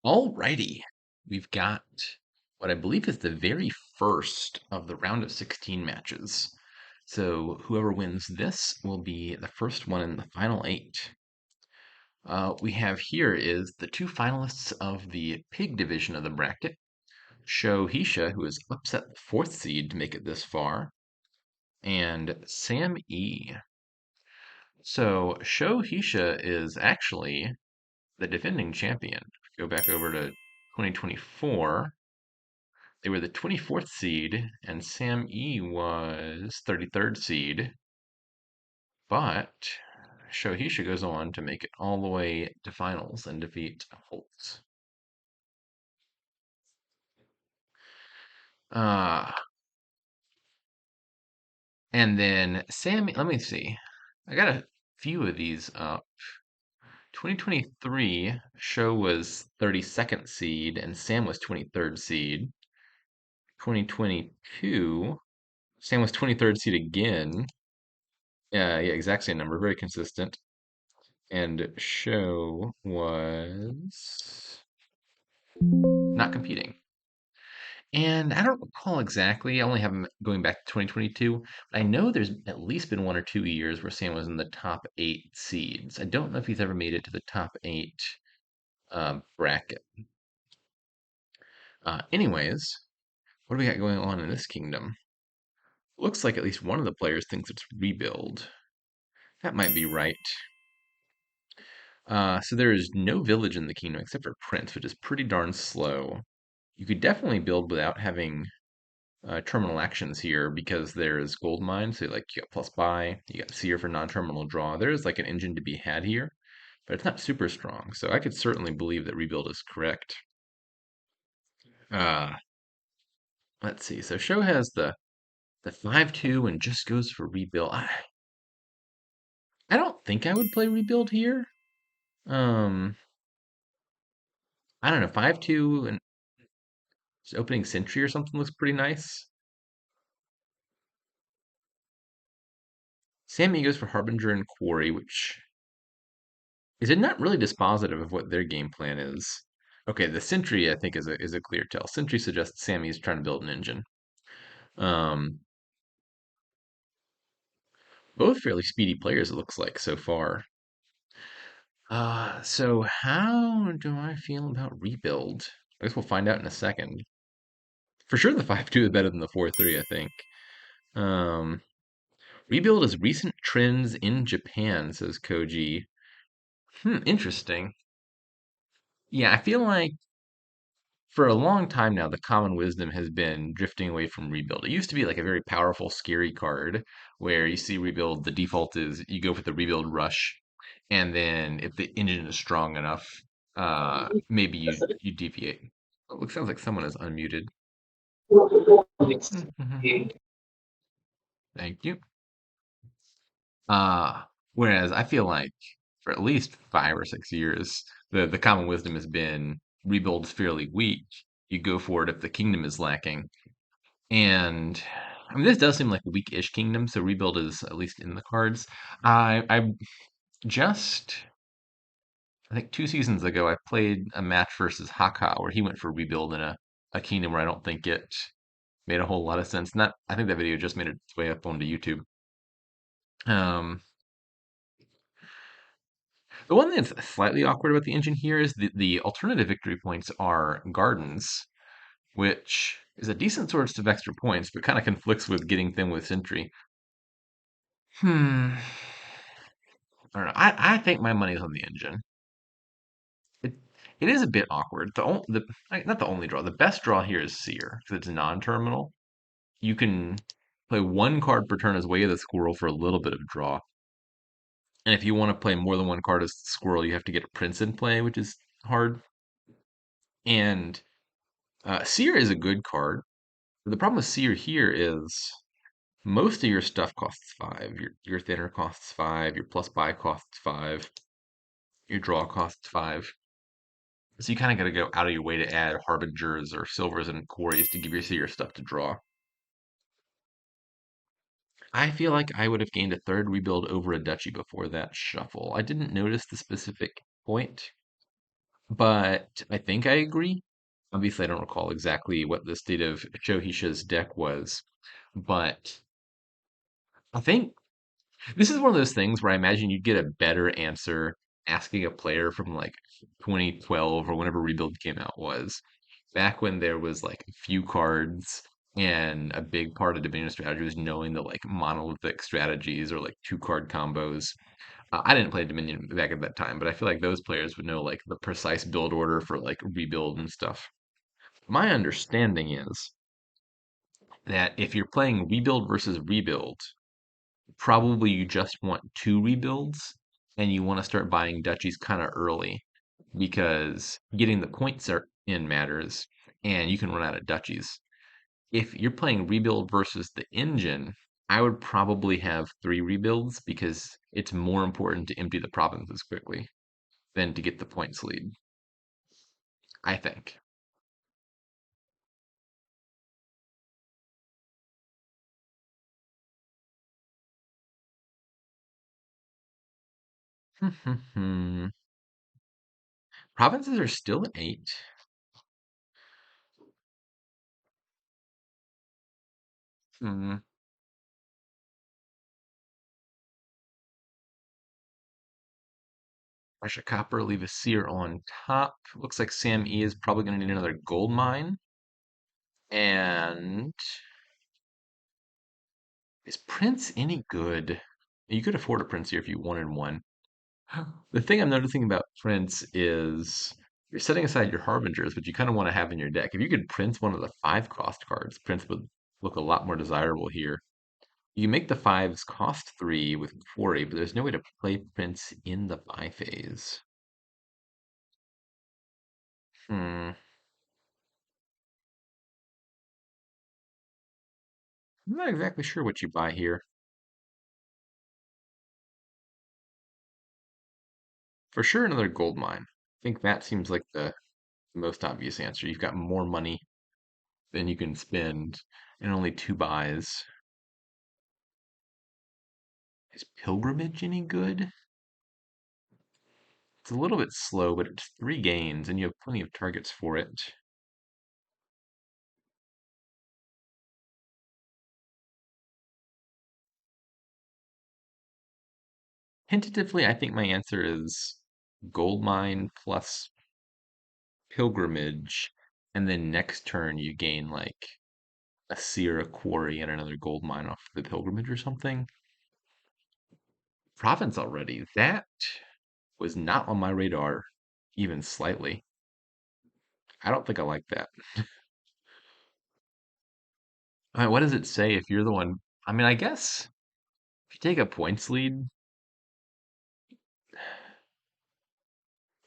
Alrighty, we've got what I believe is the very first of the round of 16 matches. So whoever wins this will be the first one in the final eight. We have here is the two finalists of the pig division of the bracket. SamE, who has upset the fourth seed to make it this far, and SamE. So SamE is actually the defending champion. Go back over to 2024. They were the 24th seed, and SamE was 33rd seed. But Souhisya goes on to make it all the way to finals and defeat Holtz. Uh, and then SamE, let me see. I got a few of these up. 2023, Show was 32nd seed, and Sam was 23rd seed. 2022, Sam was 23rd seed again. Yeah, exact same number, very consistent. And Show was not competing. And I don't recall exactly. I only have them going back to 2022. But I know there's at least been 1 or 2 years where Sam was in the top eight seeds. I don't know if he's ever made it to the top eight bracket. Anyways, what do we got going on in this kingdom? Looks like at least one of the players thinks it's rebuild. That might be right. So there is no village in the kingdom except for Prince, which is pretty darn slow. You could definitely build without having terminal actions here because there's gold mine. So like you got plus buy, you got seer for non-terminal draw. There is like an engine to be had here, but it's not super strong. So I could certainly believe that rebuild is correct. Uh, let's see. So Show has the 5-2 and just goes for rebuild. I don't think I would play rebuild here. Um, I don't know. 5-2 and opening sentry or something looks pretty nice. SamE goes for Harbinger and Quarry, which is it not really dispositive of what their game plan is. Okay, the Sentry I think is a clear tell. Sentry suggests SamE is trying to build an engine. Um, both fairly speedy players it looks like so far. So how do I feel about rebuild? I guess we'll find out in a second. For sure, the 5-2 is better than the 4-3, I think. Um, rebuild is recent trends in Japan, says Koji. Interesting. Yeah, I feel like for a long time now, the common wisdom has been drifting away from rebuild. It used to be like a very powerful, scary card where you see rebuild, the default is you go for the rebuild rush, and then if the engine is strong enough, maybe you deviate. Oh, it sounds like someone is unmuted. Thank you. Uh, whereas I feel like for at least 5 or 6 years, the common wisdom has been rebuild is fairly weak. You go for it if the kingdom is lacking. And I mean, this does seem like a weak-ish kingdom, so rebuild is at least in the cards. I just, I think 2 seasons ago, I played a match versus Haka where he went for rebuild in a kingdom where I don't think it made a whole lot of sense. And that I think that video just made its way up onto YouTube. Um, the one thing that's slightly awkward about the engine here is the alternative victory points are gardens, which is a decent source of extra points, but kind of conflicts with getting thin with Sentry. Hmm. I don't know. I think my money's on the engine. It it is a bit awkward. Not the only draw. The best draw here is Seer because it's non-terminal. You can play one card per turn as Way of the Squirrel for a little bit of draw. And if you want to play more than one card as Squirrel, you have to get a Prince in play, which is hard. And Seer is a good card. But the problem with Seer here is most of your stuff costs 5. Your thinner costs 5. Your plus buy costs 5. Your draw costs 5. So you kind of got to go out of your way to add harbingers or silvers and quarries to give your stuff to draw. I feel like I would have gained a third rebuild over a duchy before that shuffle. I didn't notice the specific point. but I think I agree. Obviously, I don't recall exactly what the state of Shohisha's deck was, but I think this is one of those things where I imagine you'd get a better answer asking a player from like 2012 or whenever Rebuild came out was, back when there was like few cards and a big part of Dominion strategy was knowing the like monolithic strategies or like two card combos. I didn't play Dominion back at that time, but I feel like those players would know like the precise build order for like Rebuild and stuff. My understanding is that if you're playing Rebuild versus Rebuild, probably you just want two rebuilds and you want to start buying duchies kind of early because getting the points in matters and you can run out of duchies. If you're playing rebuild versus the engine, I would probably have three rebuilds because it's more important to empty the provinces quickly than to get the points lead, I think. Provinces are still at eight. Hmm. Rush a copper, leave a seer on top. Looks like SamE is probably going to need another gold mine. And is Prince any good? You could afford a Prince here if you wanted one. The thing I'm noticing about Prince is you're setting aside your Harbingers, but you kind of want to have in your deck. If you could Prince one of the five cost cards, Prince would look a lot more desirable here. You can make the fives cost three with quarry, but there's no way to play Prince in the buy phase. Hmm. I'm not exactly sure what you buy here. For sure, another gold mine. I think that seems like the most obvious answer. You've got more money than you can spend and only two buys. Is Pilgrimage any good? It's a little bit slow, but it's three gains and you have plenty of targets for it. Tentatively, I think my answer is Gold Mine plus Pilgrimage, and then next turn you gain like a Seer, a Quarry, and another Gold Mine off the Pilgrimage or something. Province already. That was not on my radar, even slightly. I don't think I like that. What does it say if you're the one? I mean, I guess if you take a points lead,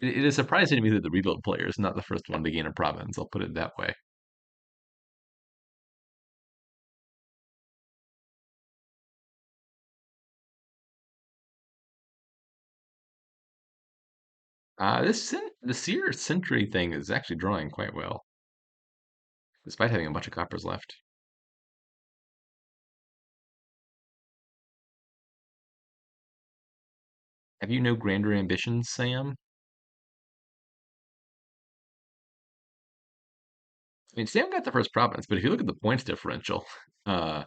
it is surprising to me that the rebuild player is not the first one to gain a province. I'll put it that way. The Seer Sentry thing is actually drawing quite well, despite having a bunch of coppers left. Have you no grander ambitions, Sam? I mean, Sam got the first province, but if you look at the points differential, uh,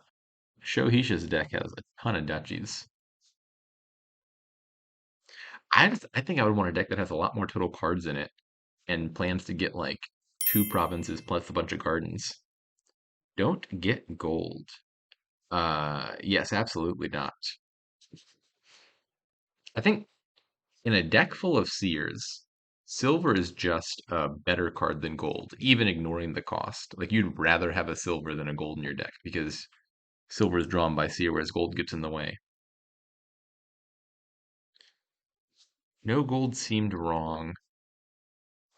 Shohisha's deck has a ton of duchies. I think I would want a deck that has a lot more total cards in it and plans to get like two provinces plus a bunch of gardens. Don't get gold. Yes, absolutely not. I think in a deck full of seers, silver is just a better card than gold, even ignoring the cost. Like you'd rather have a silver than a gold in your deck because silver is drawn by seer, whereas gold gets in the way. No gold seemed wrong.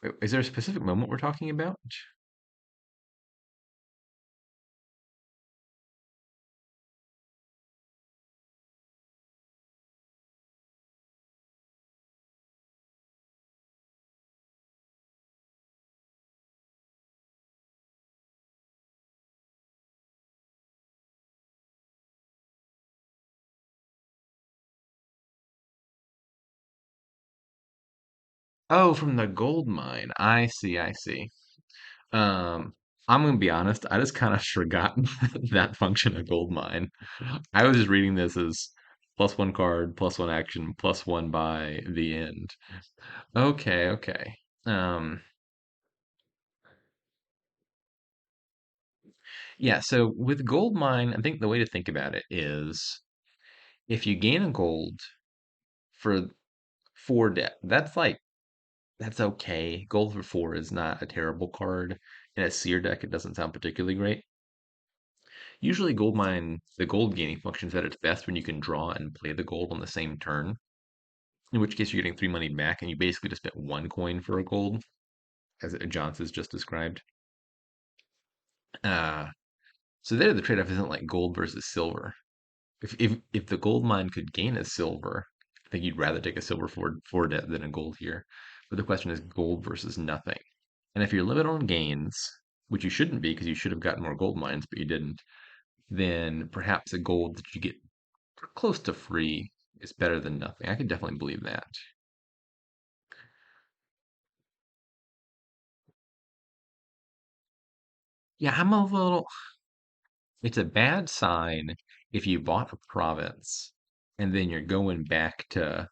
Wait, is there a specific moment we're talking about? Oh, from the gold mine. I see, I see. Um, I'm gonna be honest, I just kind of forgot that function of gold mine. I was just reading this as plus one card, plus one action, plus one by the end. Okay, okay. Um, yeah, so with gold mine, I think the way to think about it is if you gain a gold for four debt, that's okay. Gold for four is not a terrible card. In a seer deck, it doesn't sound particularly great. Usually Goldmine, the gold gaining function is at its best when you can draw and play the gold on the same turn, in which case you're getting three money back and you basically just spent one coin for a gold, as Johns has just described. Uh, so there the trade-off isn't like gold versus silver. If the gold mine could gain a silver, I think you'd rather take a silver for debt than a gold here. But the question is gold versus nothing. And if you're limited on gains, which you shouldn't be because you should have gotten more gold mines, but you didn't, then perhaps a gold that you get close to free is better than nothing. I can definitely believe that. Yeah, I'm a little. It's a bad sign if you bought a province and then you're going back to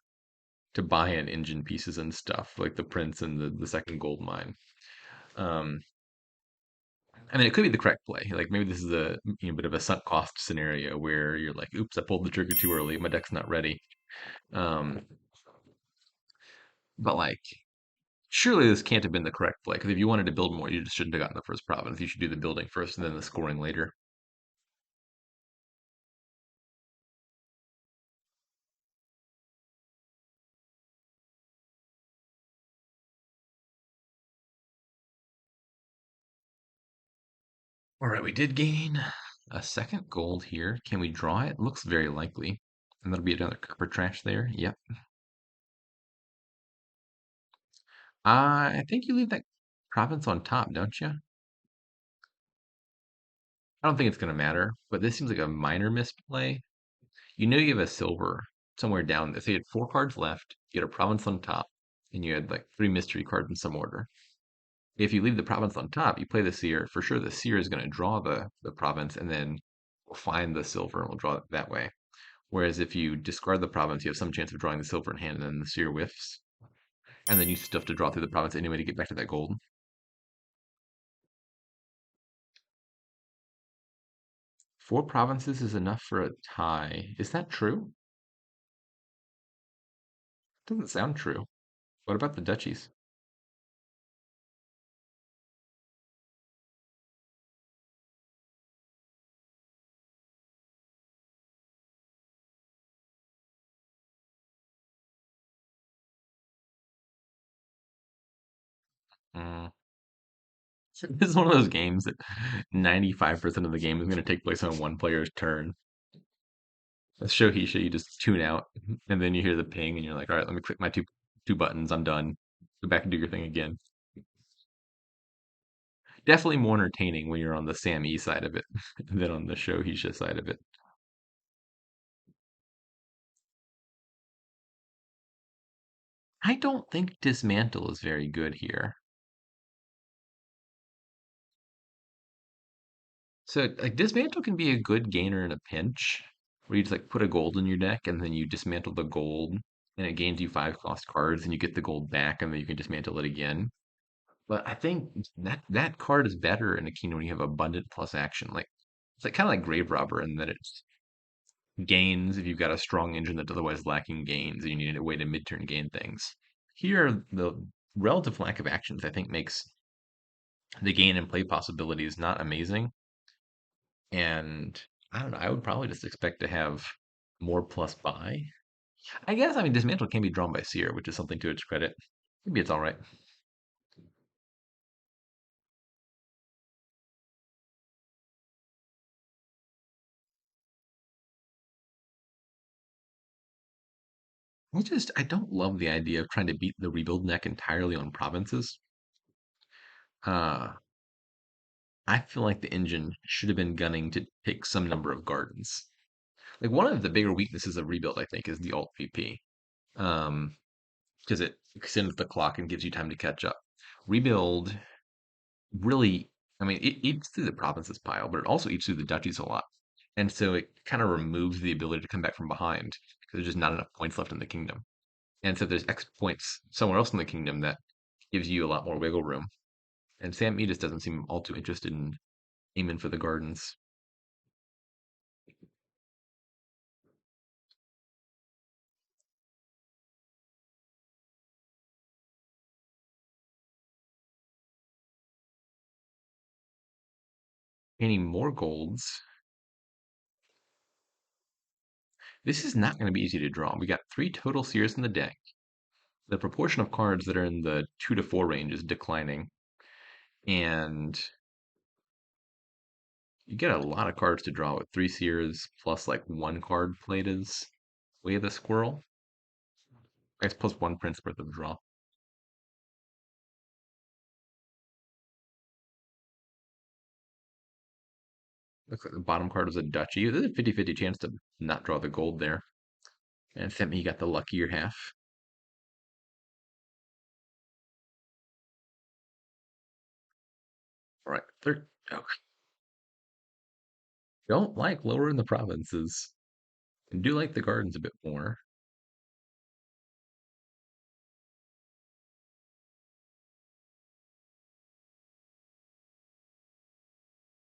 buying engine pieces and stuff like the Prince and the second gold mine. Um, I mean, it could be the correct play. Like maybe this is a bit of a sunk cost scenario where you're like, "Oops, I pulled the trigger too early. My deck's not ready." Um, but like, surely this can't have been the correct play because if you wanted to build more, you just shouldn't have gotten the first province. You should do the building first and then the scoring later. All right, we did gain a second gold here. Can we draw it? Looks very likely. And that'll be another copper trash there. Yep. I think you leave that province on top, don't you? I don't think it's going to matter, but this seems like a minor misplay. You know you have a silver somewhere down there. So you had four cards left, you had a province on top, and you had like three mystery cards in some order. If you leave the province on top, you play the seer. For sure, the seer is going to draw the province, and then we'll find the silver and we'll draw it that way. Whereas if you discard the province, you have some chance of drawing the silver in hand, and then the seer whiffs, and then you still have to draw through the province anyway to get back to that gold. Four provinces is enough for a tie. Is that true? Doesn't sound true. What about the duchies? Mm. This is one of those games that 95% of the game is going to take place on one player's turn. A Shohisha, you just tune out, and then you hear the ping, and you're like, all right, let me click my two buttons. I'm done. Go back and do your thing again. Definitely more entertaining when you're on the SamE side of it than on the Shohisha side of it. I don't think Dismantle is very good here. So like Dismantle can be a good gainer in a pinch, where you just like put a gold in your deck and then you dismantle the gold and it gains you five cost cards and you get the gold back and then you can dismantle it again. But I think that card is better in a kingdom when you have abundant plus action. Like it's like kind of like Grave Robber in that it gains if you've got a strong engine that's otherwise lacking gains and you need a way to mid-turn gain things. Here, the relative lack of actions I think makes the gain and play possibilities not amazing. And I don't know, I would probably just expect to have more plus buy. I guess, I mean, Dismantle can be drawn by Seer, which is something to its credit. Maybe it's all right. I don't love the idea of trying to beat the rebuild neck entirely on provinces. Uh, I feel like the engine should have been gunning to take some number of gardens. Like one of the bigger weaknesses of rebuild, I think, is the alt VP. Um, because it extends the clock and gives you time to catch up. Rebuild really, I mean, it eats through the provinces pile, but it also eats through the duchies a lot. And so it kind of removes the ability to come back from behind because there's just not enough points left in the kingdom. And so there's X points somewhere else in the kingdom that gives you a lot more wiggle room. And SamE just doesn't seem all too interested in aiming for the gardens. Any more golds. This is not going to be easy to draw. We got three total seers in the deck. The proportion of cards that are in the 2 to 4 range is declining. And you get a lot of cards to draw with three seers plus like one card played as Way of the Squirrel. I guess plus one prince worth of draw. Looks like the bottom card was a duchy. There's a 50-50 chance to not draw the gold there. And SamE got the luckier half. All right, third. Oh, don't like lower in the provinces. I do like the gardens a bit more.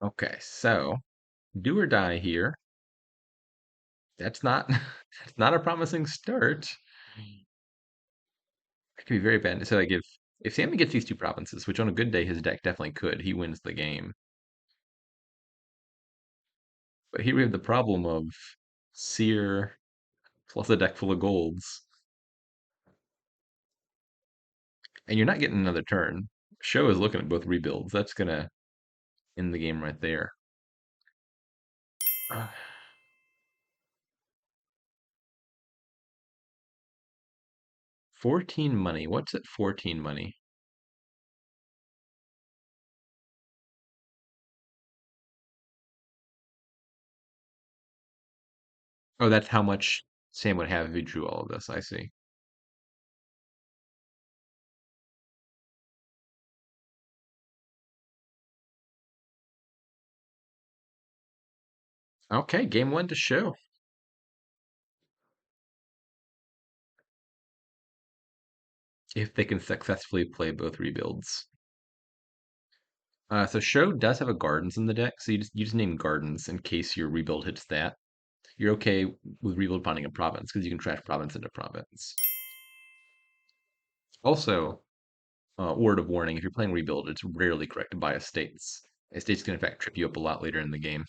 Okay, so do or die here. That's not that's not a promising start. It could be very bad. So like if SamE gets these two provinces, which on a good day his deck definitely could, he wins the game. But here we have the problem of Seer plus a deck full of golds. And you're not getting another turn. Show is looking at both rebuilds. That's gonna end the game right there. Uh, 14 money. What's at 14 money? Oh, that's how much Sam would have if he drew all of this. I see. Okay, game one to show. If they can successfully play both rebuilds. So show does have a gardens in the deck, so you just name gardens in case your rebuild hits that. You're okay with rebuild finding a province because you can trash province into province. Also, word of warning: if you're playing rebuild, it's rarely correct to buy estates. Estates can in fact trip you up a lot later in the game.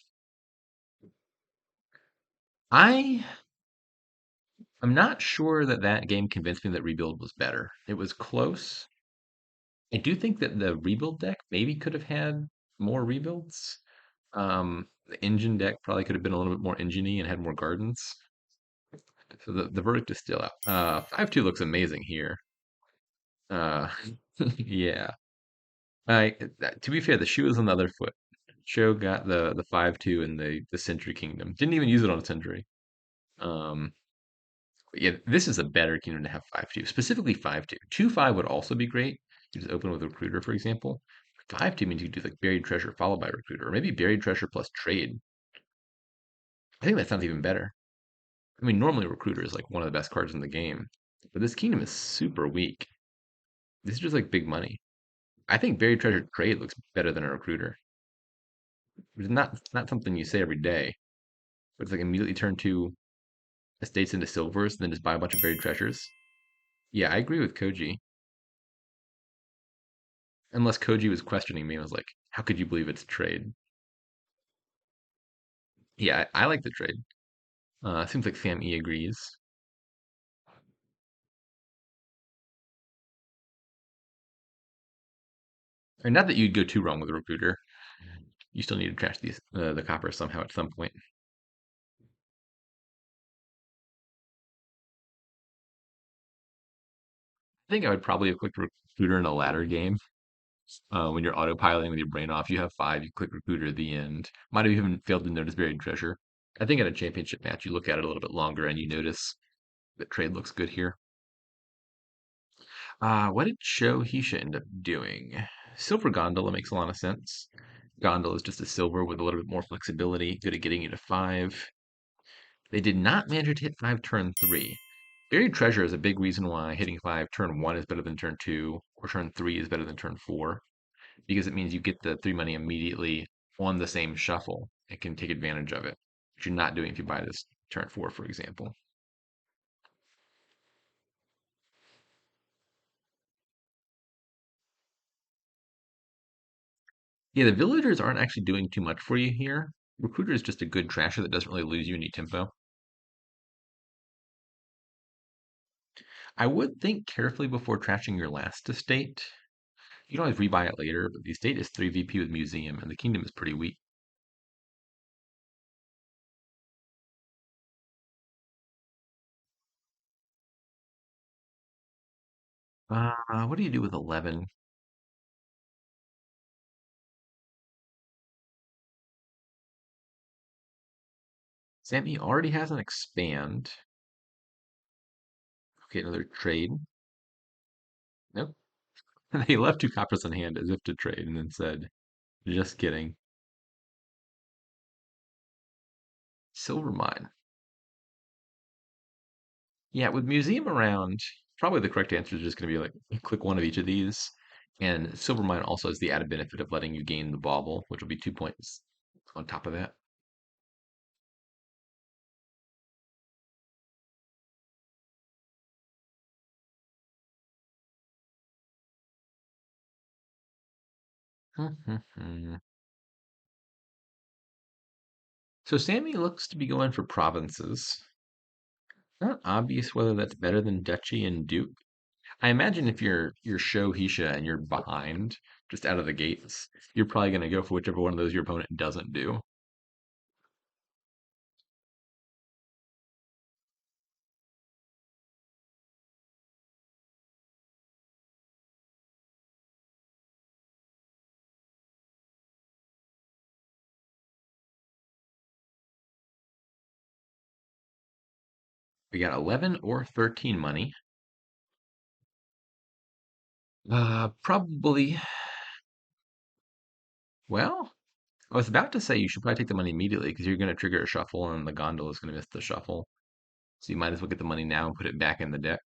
I am not sure that that game convinced me that rebuild was better. It was close. I do think that the rebuild deck maybe could have had more rebuilds. The engine deck probably could have been a little bit more engine-y and had more gardens. So the verdict is still out. 5-2 looks amazing here. Uh, yeah. To be fair, the shoe is on the other foot. Show got the 5-2 in the Century Kingdom. Didn't even use it on Century. Um, but yeah, this is a better kingdom to have 5-2, specifically 5-2. 2-5 would also be great. You just open with Recruiter, for example. 5-2 means you do like Buried Treasure followed by Recruiter, or maybe Buried Treasure plus Trade. I think that sounds even better. I mean, normally Recruiter is like one of the best cards in the game, but this kingdom is super weak. This is just like big money. I think Buried Treasure Trade looks better than a Recruiter. It's not something you say every day, but it's like immediately turn two estates into silvers, and then just buy a bunch of buried treasures. Yeah, I agree with Koji. Unless Koji was questioning me and was like, "How could you believe it's trade?" Yeah, I like the trade. Seems like SamE agrees. And not that you'd go too wrong with a recruiter. You still need to trash the copper somehow at some point. I think I would probably have clicked recruiter in a ladder game. When you're autopiloting with your brain off, you have five, you click recruiter at the end. Might have even failed to notice buried treasure. I think at a championship match, you look at it a little bit longer and you notice that trade looks good here. What did Shohisha end up doing? Silver Gondola makes a lot of sense. Gondola is just a silver with a little bit more flexibility, good at getting you to 5. They did not manage to hit 5 turn 3. Buried Treasure is a big reason why hitting 5 turn 1 is better than turn 2, or turn 3 is better than turn 4, because it means you get the 3 money immediately on the same shuffle and can take advantage of it, which you're not doing if you buy this turn 4, for example. Yeah, the villagers aren't actually doing too much for you here. Recruiter is just a good trasher that doesn't really lose you any tempo. I would think carefully before trashing your last estate. You can always rebuy it later, but the estate is 3 VP with museum, and the kingdom is pretty weak. What do you do with 11? SamE already has an expand. Okay, another trade. Nope. They left 2 coppers in hand as if to trade and then said, just kidding. Silver mine. Yeah, with museum around, probably the correct answer is just going to be like click one of each of these. And silver mine also has the added benefit of letting you gain the bauble, which will be 2 points on top of that. So SamE looks to be going for provinces. Not obvious whether that's better than duchy and duke. I imagine if you're Shohisha and you're behind, just out of the gates, you're probably going to go for whichever one of those your opponent doesn't do. We got 11 or 13 money. Probably. Well, I was about to say you should probably take the money immediately because you're going to trigger a shuffle and the gondola is going to miss the shuffle. So you might as well get the money now and put it back in the deck.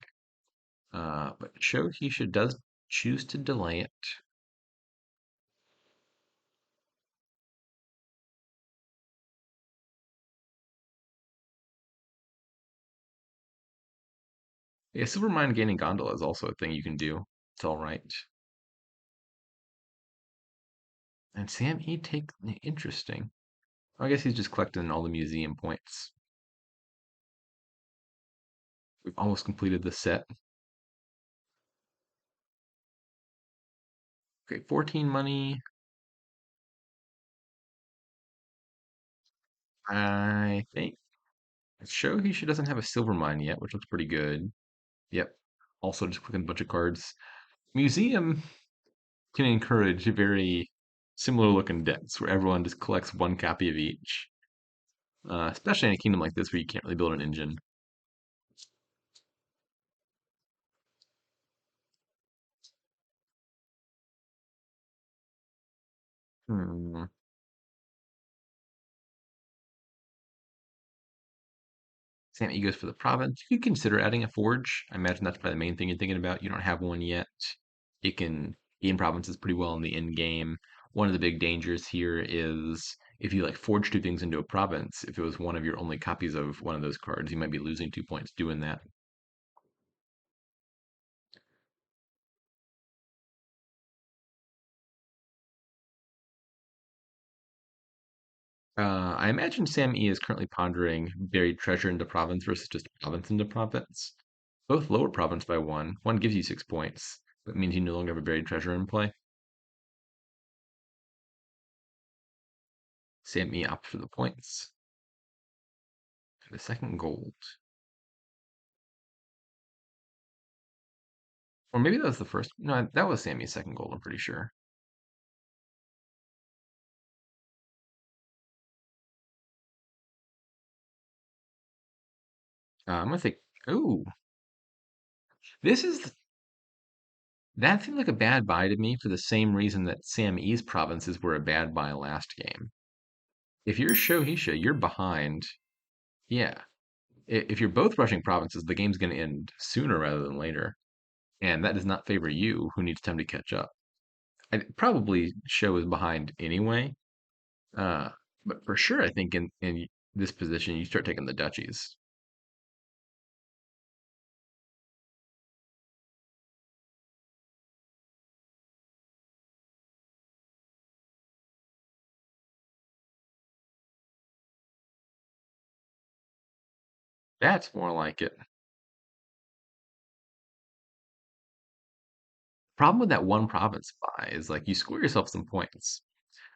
But Shohisha does choose to delay it. Yeah, Silvermine gaining gondola is also a thing you can do. It's all right. And Sam E take interesting. I guess he's just collecting all the museum points. We've almost completed the set. Okay, 14 money. I think Shohishi doesn't have a silver mine yet, which looks pretty good. Yep. Also just clicking a bunch of cards. Museum can encourage very similar looking decks where everyone just collects one copy of each. Especially in a kingdom like this where you can't really build an engine. Hmm. Sam E goes for the province. You could consider adding a forge. I imagine that's probably the main thing you're thinking about. You don't have one yet. It can gain provinces pretty well in the end game. One of the big dangers here is if you like forge 2 things into a province, if it was one of your only copies of one of those cards, you might be losing 2 points doing that. I imagine Sam E is currently pondering buried treasure into province versus just province into province. Both lower province by 1. One gives you 6 points, but means you no longer have a buried treasure in play. Sam E opts for the points. The second gold. Or maybe that was the first. No, that was Sammy's second gold, I'm pretty sure. I'm going to think, ooh, this is That seemed like a bad buy to me for the same reason that SamE's provinces were a bad buy last game. If you're Shohisha, you're behind. Yeah. If you're both rushing provinces, the game's going to end sooner rather than later. And that does not favor you, who needs time to catch up. I probably Show is behind anyway. Uh, but for sure, I think in this position, you start taking the duchies. That's more like it. Problem with that one province buy is like you score yourself some points,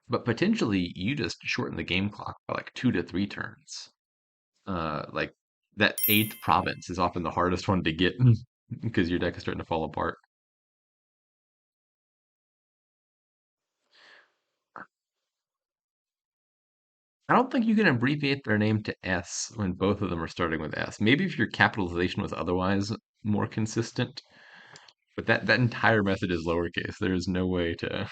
but potentially you just shorten the game clock by like 2 to 3 turns. Like that eighth province is often the hardest one to get because your deck is starting to fall apart. I don't think you can abbreviate their name to S when both of them are starting with S. Maybe if your capitalization was otherwise more consistent, but that entire method is lowercase. There is no way to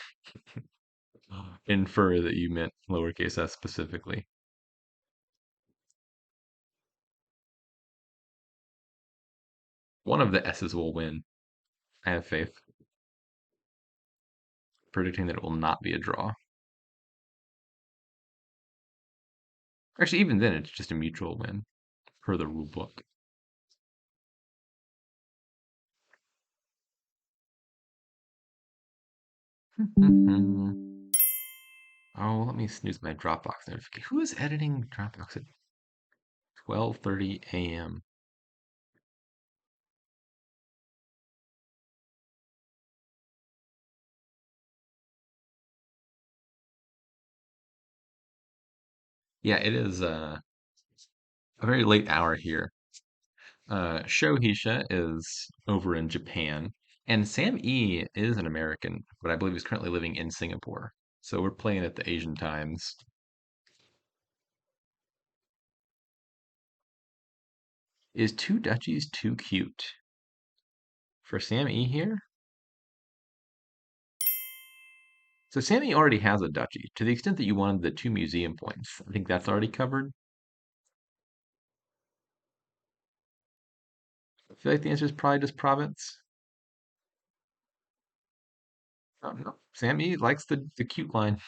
infer that you meant lowercase s specifically. One of the S's will win. I have faith, predicting that it will not be a draw. Actually, even then, it's just a mutual win per the rule book. Oh, let me snooze my Dropbox notification. Who is editing Dropbox at 12:30 a.m.? Yeah, it is a very late hour here. Shohisha is over in Japan, and SamE is an American, but I believe he's currently living in Singapore. So we're playing at the Asian times. Is two duchies too cute for SamE here? So SamE already has a duchy. To the extent that you wanted the 2 museum points, I think that's already covered. I feel like the answer is probably just province. Oh, no. SamE likes the cute line.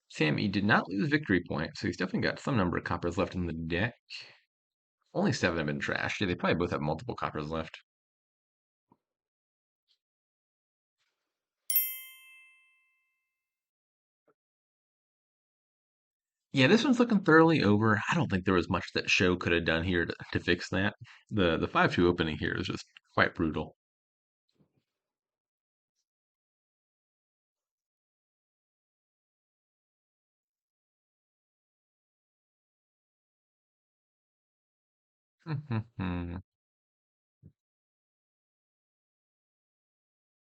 SamE did not lose victory points, so he's definitely got some number of coppers left in the deck. Only 7 have been trashed. Yeah, they probably both have multiple coppers left. Yeah, this one's looking thoroughly over. I don't think there was much that Show could have done here to fix that. The 5-2 opening here is just quite brutal. All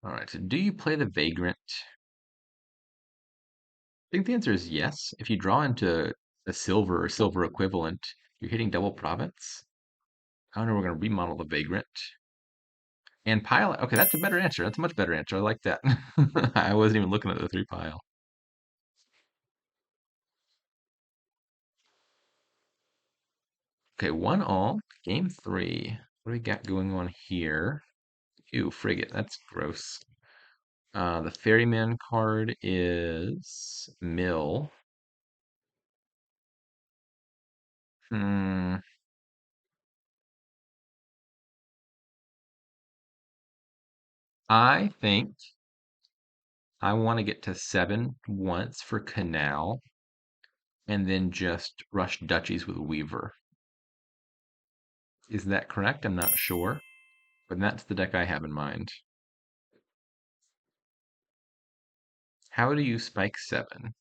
right, so do you play the Vagrant? I think the answer is yes. If you draw into a silver or silver equivalent, you're hitting double province. I don't know, we're going to remodel the Vagrant. And pile. Okay, that's a better answer. That's a much better answer. I like that. I wasn't even looking at the 3 pile. Okay, 1-all. Game 3. What do we got going on here? Ew, frigate. That's gross. The ferryman card is Mill. Hmm. I think I want to get to 7 once for Canal and then just rush duchies with Weaver. Is that correct? I'm not sure, but that's the deck I have in mind. How do you spike 7?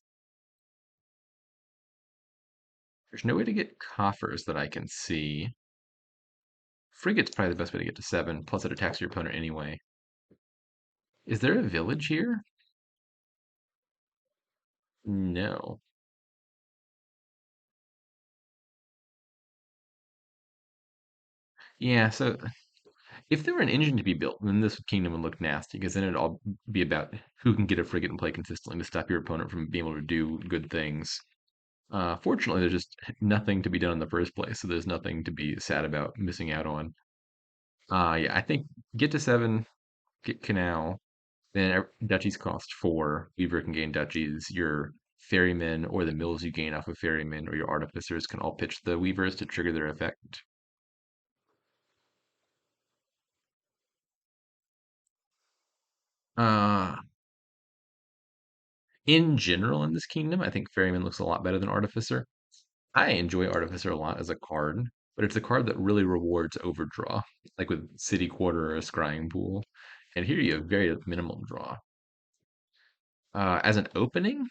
There's no way to get coffers that I can see. Frigate's probably the best way to get to 7, plus it attacks your opponent anyway. Is there a village here? No. Yeah, so if there were an engine to be built, then this kingdom would look nasty, because then it'd all be about who can get a frigate and play consistently to stop your opponent from being able to do good things. Fortunately, there's just nothing to be done in the first place, so there's nothing to be sad about missing out on. Yeah, I think get to 7, get canal, then duchies cost 4. Weaver can gain duchies. Your ferrymen or the mills you gain off of ferrymen or your artificers can all pitch the weavers to trigger their effect. Uh, in general, in this kingdom, I think ferryman looks a lot better than artificer. I enjoy artificer a lot as a card, but it's a card that really rewards overdraw, like with city quarter or a scrying pool. And here you have very minimal draw. As an opening,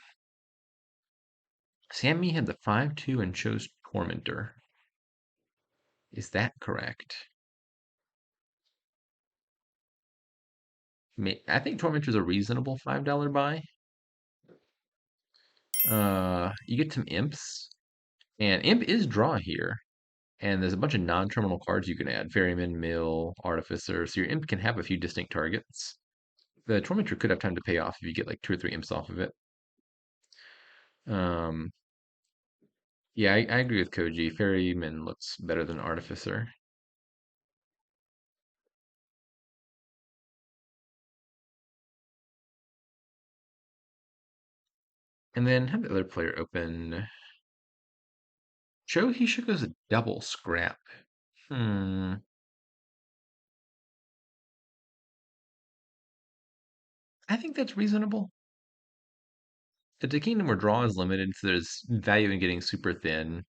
SamE had the 5/2 and chose Tormentor. Is that correct? I think Tormentor's a reasonable $5 buy. You get some imps, and imp is draw here. And there's a bunch of non-terminal cards you can add: Ferryman, Mill, Artificer. So your imp can have a few distinct targets. The Tormentor could have time to pay off if you get like 2 or 3 imps off of it. Um, yeah, I agree with Koji. Ferryman looks better than Artificer. And then have the other player open. Shohisha goes a double scrap. Hmm. I think that's reasonable. It's a kingdom where draw is limited, so there's value in getting super thin.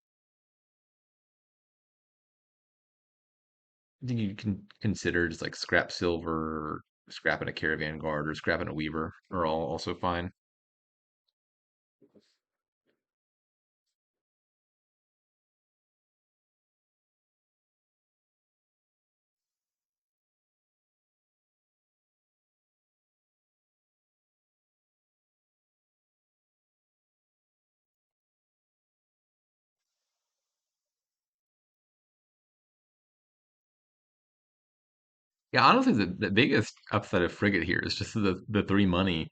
I think you can consider just like scrap silver, scrapping a caravan guard, or scrapping a weaver are all also fine. Yeah, honestly, the biggest upside of frigate here is just the 3 money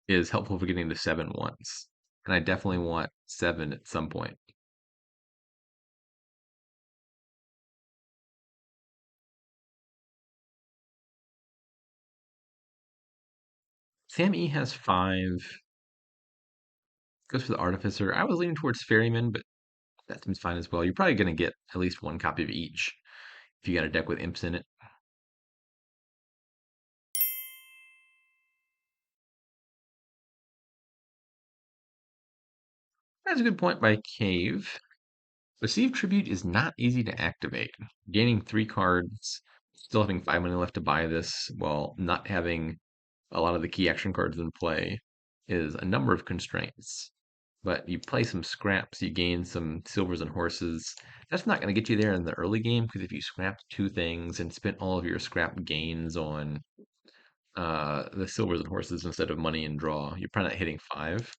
is helpful for getting to 7 once. And I definitely want 7 at some point. Sam E has 5, goes for the artificer. I was leaning towards ferryman, but that seems fine as well. You're probably gonna get at least 1 copy of each if you got a deck with imps in it. That's a good point by Cave. Receive Tribute is not easy to activate. Gaining 3 cards, still having 5 money left to buy this, while not having a lot of the key action cards in play, is a number of constraints. But you play some scraps, you gain some silvers and horses. That's not going to get you there in the early game, because if you scrapped 2 things and spent all of your scrap gains on the silvers and horses instead of money and draw, you're probably not hitting 5.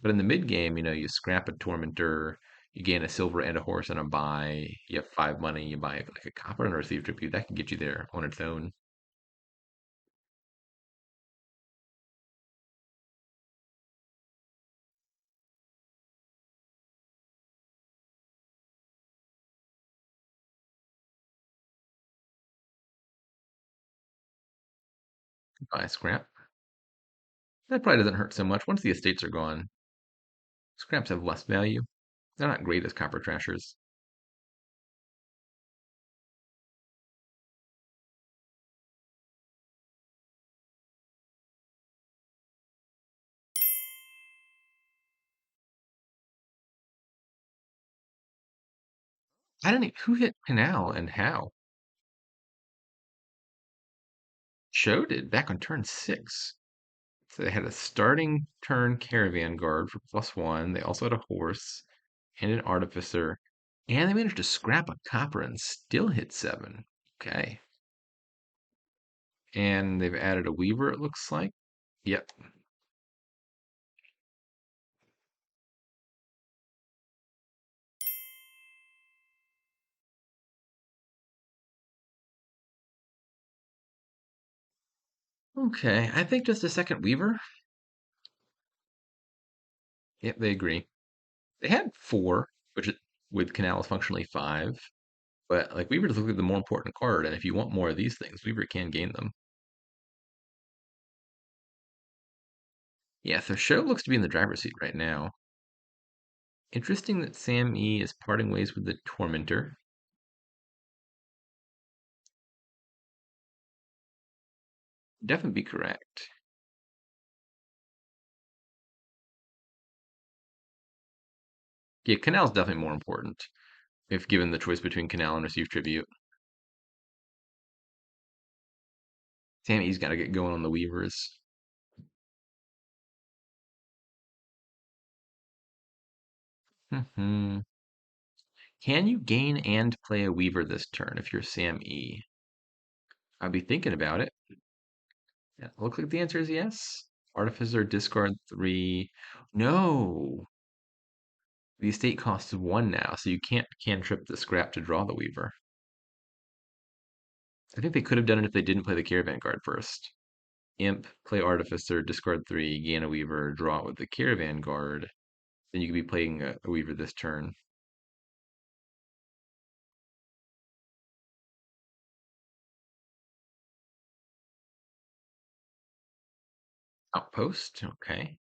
But in the mid game, you scrap a Tormentor, you gain a silver and a horse and a buy. You have 5 money, you buy like a copper and a receive tribute. That can get you there on its own. Buy scrap. That probably doesn't hurt so much. Once the estates are gone, scraps have less value. They're not great as copper trashers. I don't know who hit Canal and how. Show did back on turn 6. So they had a starting turn caravan guard for +1. They also had a horse and an artificer, and they managed to scrap a copper and still hit 7. Okay. And they've added a weaver, it looks like. Yep. Okay, I think just a second weaver. Yep, they agree. They had four, which with canal is functionally five. But like Weaver is looking the more important card, and if you want more of these things, Weaver can gain them. Yeah, so Show looks to be in the driver's seat right now. Interesting that SamE is parting ways with the Tormentor. Definitely be correct. Yeah, Canal's definitely more important if given the choice between Canal and Receive Tribute. SamE's got to get going on the Weavers. Can you gain and play a Weaver this turn if you're SamE? I'd be thinking about it. Yeah, looks like the answer is yes. Artificer, discard three. No. The estate costs one now, so you can't cantrip the scrap to draw the Weaver. I think they could have done it if they didn't play the Caravan card first. Imp, play Artificer, discard three, gain a Weaver, draw it with the Caravan guard. Then you could be playing a Weaver this turn. Outpost, okay.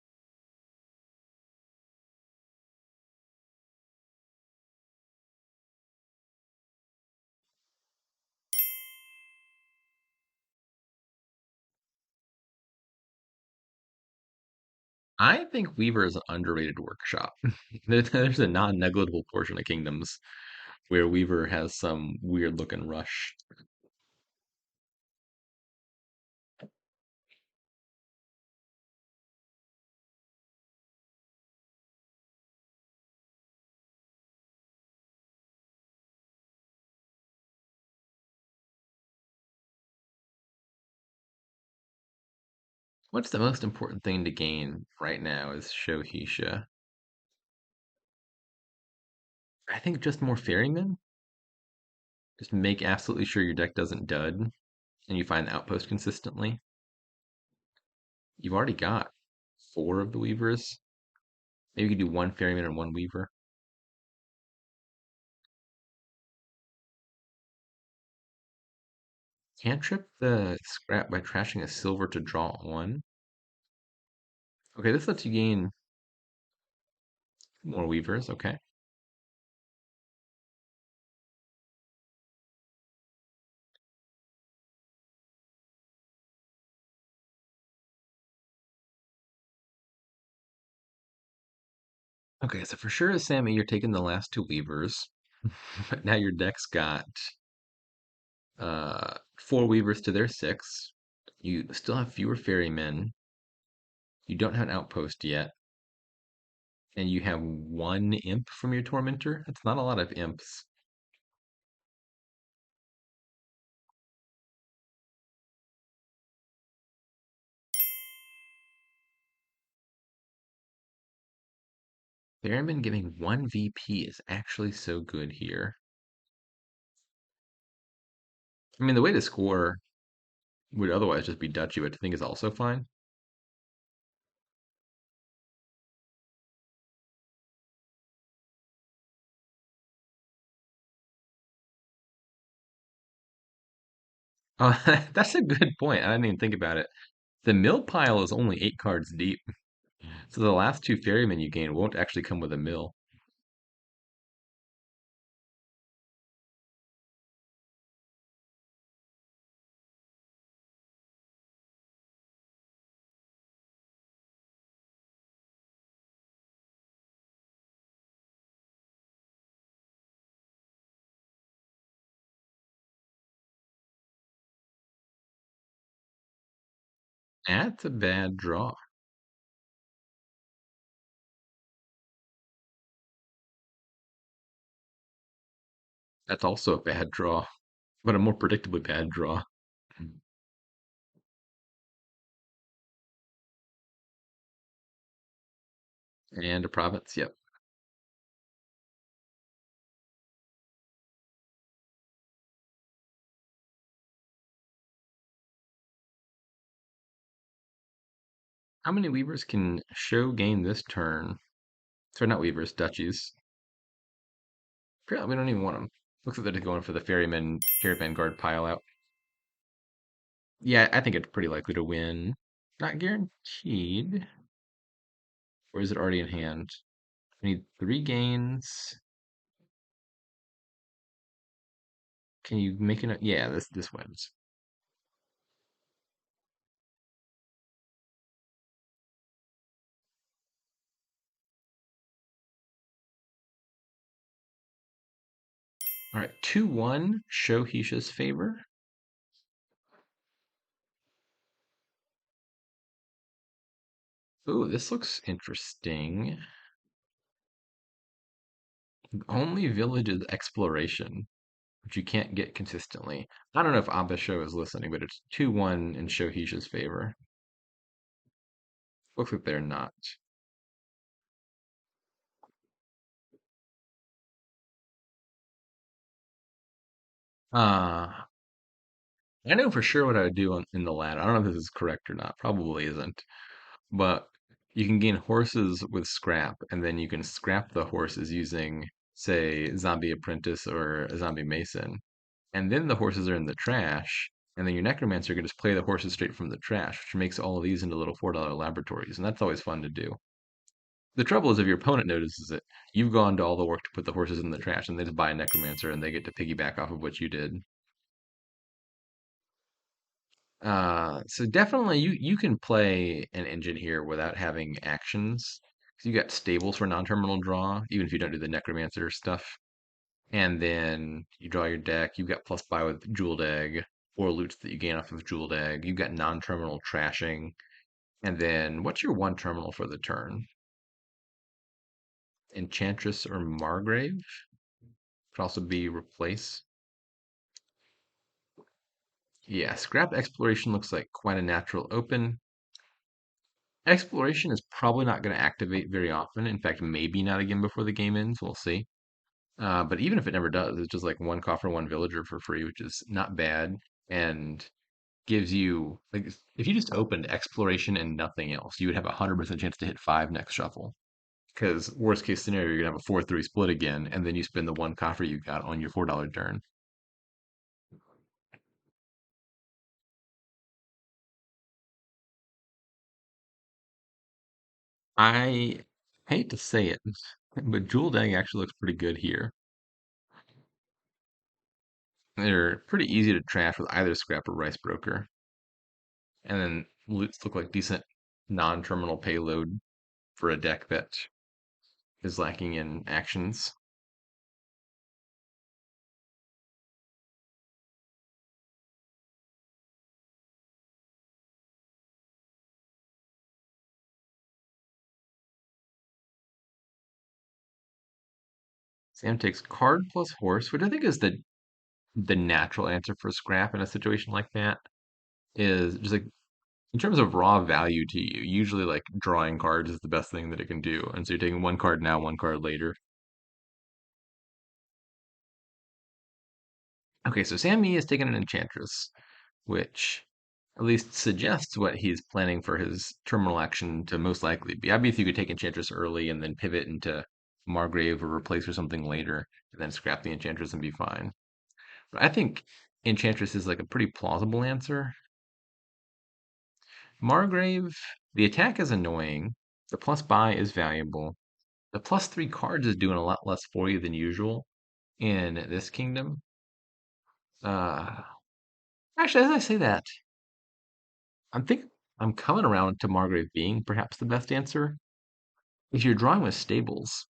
I think Weaver is an underrated workshop. There's a non-negligible portion of Kingdoms where Weaver has some weird looking rush. What's the most important thing to gain right now is syouhisya. I think just more ferrymen. Just make absolutely sure your deck doesn't dud and you find the outpost consistently. You've already got four of the weavers. Maybe you could do one ferryman and one weaver. Cantrip the scrap by trashing a silver to draw one. Okay, this lets you gain more weavers. Okay. Okay, so for sure, Sammy, you're taking the last two weavers. But now your deck's got four weavers to their six. You still have fewer ferrymen. You don't have an outpost yet. And you have one imp from your tormentor. That's not a lot of imps. Ferryman giving one VP is actually so good here. I mean, the way to score would otherwise just be Dutchy, which I think is also fine. That's a good point. I didn't even think about it. The mill pile is only 8 cards deep, so the last two ferrymen you gain won't actually come with a mill. That's a bad draw. That's also a bad draw. but a more predictably bad draw. And a province, yep. How many weavers can show gain this turn? Sorry, not weavers, duchies. Apparently, we don't even want them. Looks like they're just going for the ferryman caravan guard pile out. Yeah, I think it's pretty likely to win. Not guaranteed. Or is it already in hand? We need three gains. Can you make it? Yeah, this wins. All right, 2-1. Show Hisha's favor. Ooh, this looks interesting. Only village is exploration, which you can't get consistently. I don't know if Abisho is listening, but it's 2-1 in Show Hisha's favor. Looks like they're not. Uh, I know for sure what I would do in the ladder. I don't know if this is correct or not. Probably isn't. But you can gain horses with scrap, and then you can scrap the horses using, say, Zombie Apprentice or a Zombie Mason. And then the horses are in the trash, and then your Necromancer can just play the horses straight from the trash, which makes all of these into little $4 laboratories, and that's always fun to do. The trouble is if your opponent notices it, you've gone to all the work to put the horses in the trash, and they just buy a Necromancer and they get to piggyback off of what you did. So definitely you can play an engine here without having actions. 'Cause you got stables for non-terminal draw, even if you don't do the necromancer stuff. And then you draw your deck. You've got plus buy with jeweled egg or loots that you gain off of jeweled egg. You've got non-terminal trashing. And then what's your one terminal for the turn? Enchantress or Margrave could also be replace. Yeah, scrap exploration looks like quite a natural open. Exploration is probably not going to activate very often. In fact, maybe not again before the game ends. We'll see. But even if it never does, it's just like one coffer, one villager for free, which is not bad and gives you like if you just opened exploration and nothing else, you would have a 100% chance to hit five next shuffle. Because worst case scenario, you're gonna have a 4-3 split again, and then you spend the one coffer you got on your $4 turn. I hate to say it, but Jewel Egg actually looks pretty good here. They're pretty easy to trash with either Scrap or Rice Broker. And then loots look like decent non-terminal payload for a deck that is lacking in actions. Sam takes card plus horse, which I think is the natural answer for Scrap in a situation like that. Is just like in terms of raw value to you, usually like drawing cards is the best thing that it can do. And so you're taking one card now, one card later. Okay, so SamE is taking an Enchantress, which at least suggests what he's planning for his terminal action to most likely be. Obviously, you could take Enchantress early and then pivot into Margrave or replace or something later, and then scrap the Enchantress and be fine. But I think Enchantress is like a pretty plausible answer. Margrave, the attack is annoying. The plus buy is valuable. The plus three cards is doing a lot less for you than usual in this kingdom. Uh, Actually, as I say that, I think I'm coming around to Margrave being perhaps the best answer. If you're drawing with stables,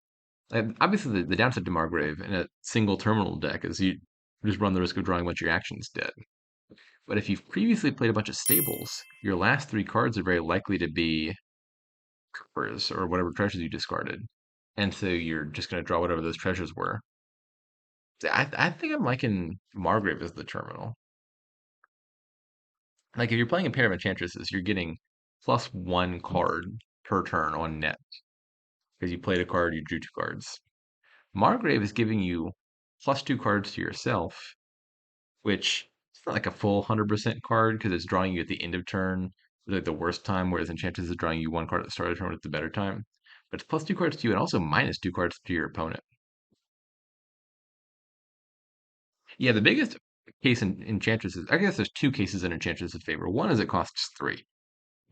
obviously the downside to Margrave in a single terminal deck is you just run the risk of drawing a bunch of your actions dead. But if you've previously played a bunch of stables, your last three cards are very likely to be coppers or whatever treasures you discarded. And so you're just going to draw whatever those treasures were. I think I'm liking Margrave as the terminal. Like if you're playing a pair of enchantresses, you're getting +1 card per turn on net because you played a card, you drew 2 cards. Margrave is giving you +2 cards to yourself, which it's not like a full 100% card because it's drawing you at the end of turn, like the worst time, whereas Enchantress is drawing you 1 card at the start of the turn when it's the better time. But it's +2 cards to you and also -2 cards to your opponent. Yeah, the biggest case in Enchantress is, I guess there's 2 cases in Enchantress' favor. One is it costs 3.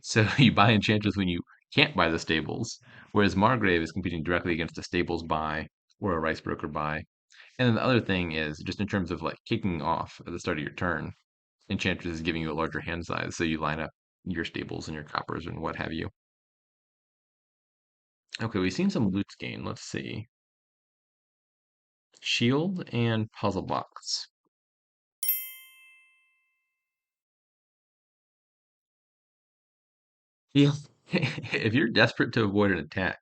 So you buy Enchantress when you can't buy the stables, whereas Margrave is competing directly against a stables buy or a rice broker buy. And then the other thing is just in terms of like kicking off at the start of your turn, Enchantress is giving you a larger hand size, so you line up your stables and your coppers and what have you. Okay, we've seen some loots gain. Let's see. Shield and Puzzle Box. Yeah. If you're desperate to avoid an attack,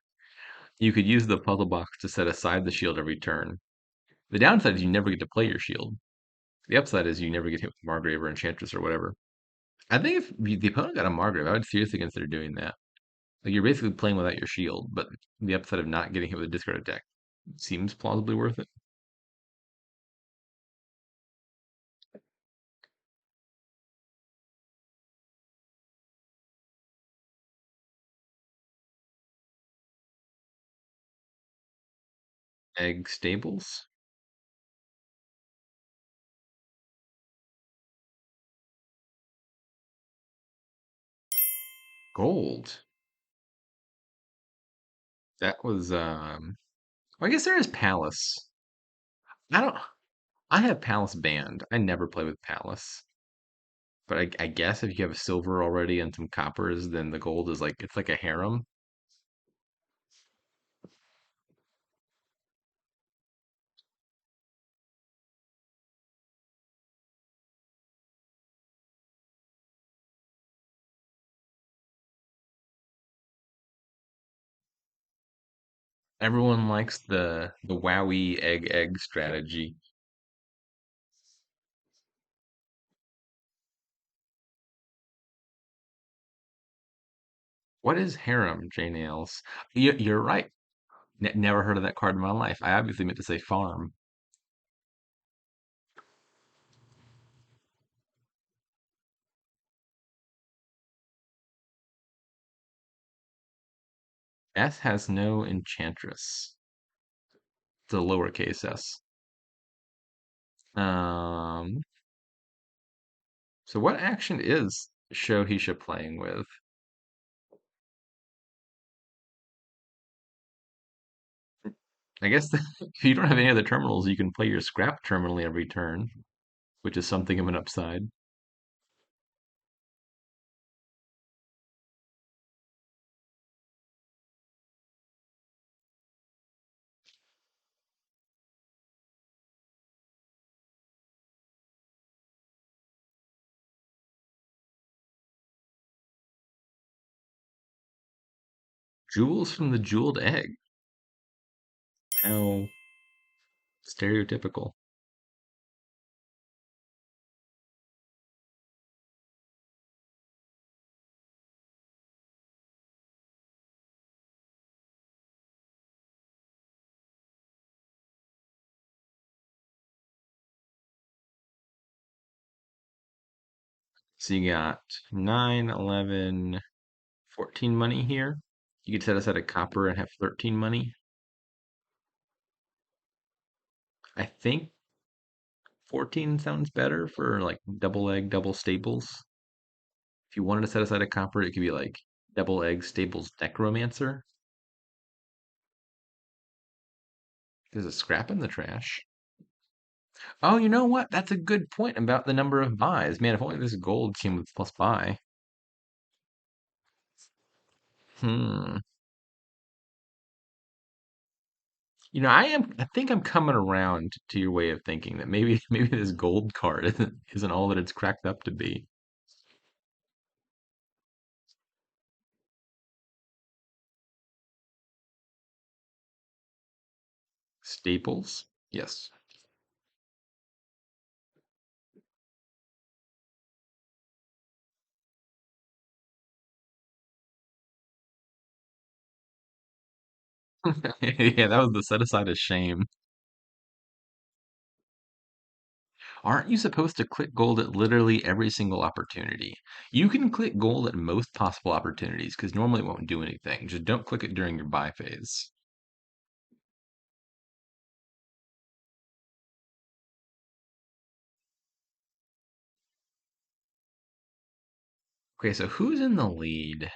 you could use the Puzzle Box to set aside the shield every turn. The downside is you never get to play your shield. The upside is you never get hit with Margrave or Enchantress or whatever. I think if the opponent got a Margrave, I would seriously consider doing that. Like you're basically playing without your shield, but the upside of not getting hit with a discard attack seems plausibly worth it. Egg Stables. Gold. That was well, I guess there is Palace. I don't I have Palace banned. I never play with Palace. But I guess if you have a silver already and some coppers, then the gold is like it's like a harem. Everyone likes the wowie egg strategy. What is harem, J Nails? You're right. Never heard of that card in my life. I obviously meant to say farm. S has no enchantress. It's a lowercase s. Um, so what action is Shohisha playing with? I guess if you don't have any other terminals, you can play your scrap terminally every turn, which is something of an upside. Jewels from the jeweled egg. How stereotypical. So you got 9, 11, 14 money here. You could set aside a copper and have 13 money. I think 14 sounds better for like double egg, double stables. If you wanted to set aside a copper, it could be like double egg stables necromancer. There's a scrap in the trash. Oh, you know what? That's a good point about the number of buys. Man, if only this gold came with plus buy. Hmm. I think I'm coming around to your way of thinking that maybe maybe this gold card isn't all that it's cracked up to be. Staples? Yes. Yeah, that was the set aside of shame. Aren't you supposed to click gold at literally every single opportunity? You can click gold at most possible opportunities because normally it won't do anything. Just don't click it during your buy phase. Okay, so who's in the lead?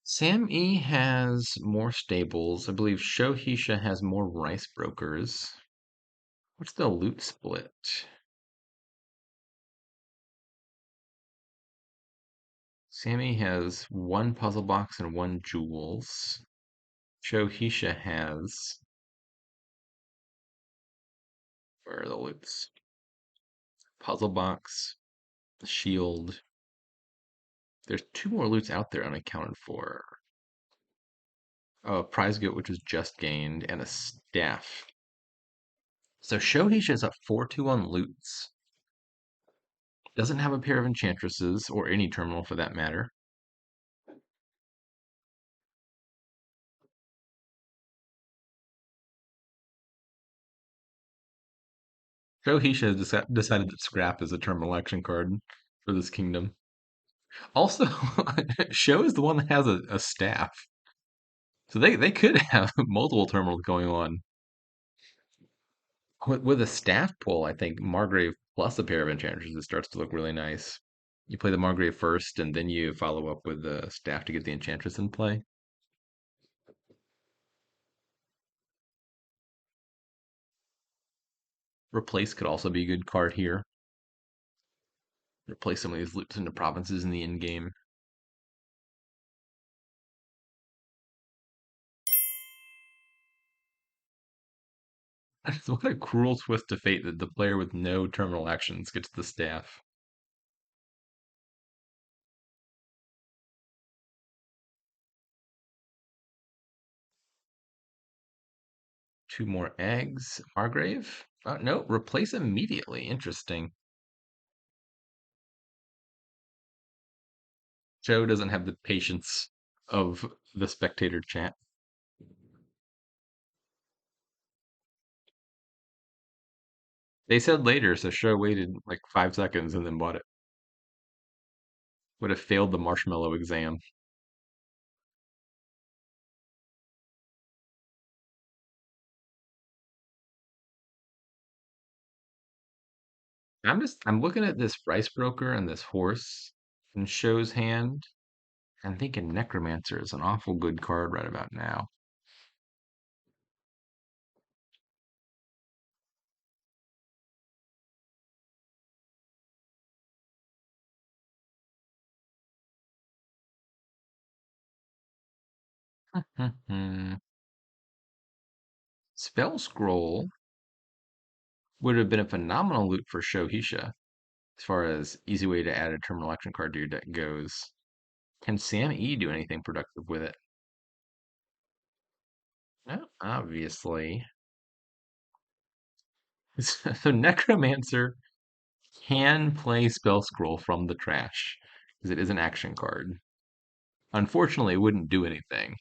SamE has more stables. I believe Shohisha has more rice brokers. What's the loot split? SamE has one puzzle box and one jewels. Shohisha has, where are the loots? Puzzle box, the shield. There's two more loots out there unaccounted for. Oh, a prize goat which was just gained, and a staff. So Shohisha is up 4-2 on loots. Doesn't have a pair of enchantresses, or any terminal for that matter. Shohisha has decided that scrap is a terminal action card for this kingdom. Also, Sho is the one that has a staff. So they could have multiple terminals going on. With a staff pull, I think Margrave plus a pair of enchantresses, it starts to look really nice. You play the Margrave first, and then you follow up with the staff to get the enchantress in play. Replace could also be a good card here. Replace some of these loops into provinces in the end game. What a cruel twist to fate that the player with no terminal actions gets the staff. Two more eggs. Margrave? No, replace immediately. Interesting. Joe doesn't have the patience of the spectator chat. They said later, so Show waited like 5 seconds and then bought it. Would have failed the marshmallow exam. I'm looking at this rice broker and this horse in Show's hand. I'm thinking Necromancer is an awful good card right about now. Spell Scroll would have been a phenomenal loot for Shohisha as far as easy way to add a terminal action card to your deck goes. Can Sam E do anything productive with it? No, obviously. So Necromancer can play Spell Scroll from the trash because it is an action card. Unfortunately, it wouldn't do anything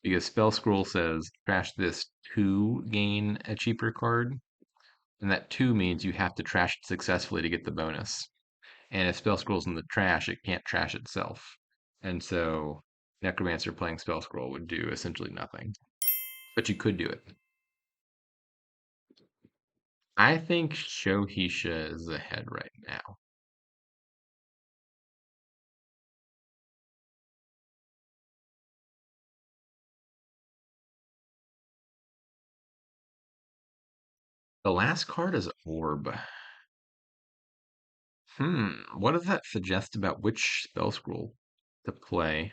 because Spell Scroll says trash this to gain a cheaper card, and that 2 means you have to trash it successfully to get the bonus. And if Spell Scroll's in the trash, it can't trash itself. And so Necromancer playing Spell Scroll would do essentially nothing. But you could do it. I think Shohisha is ahead right now. The last card is Orb. What does that suggest about which spell scroll to play?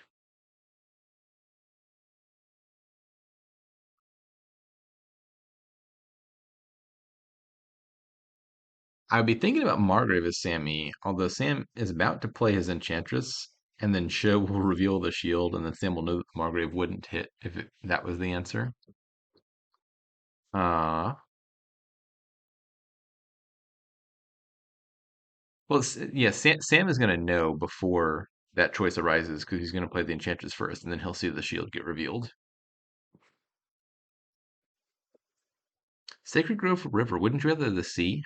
I would be thinking about Margrave as Sammy, although Sam is about to play his Enchantress, and then Sho will reveal the shield, and then Sam will know that Margrave wouldn't hit if that was the answer. Uh, Well, yeah, Sam is going to know before that choice arises because he's going to play the Enchantress first, and then he'll see the shield get revealed. Sacred Grove River. Wouldn't you rather the sea?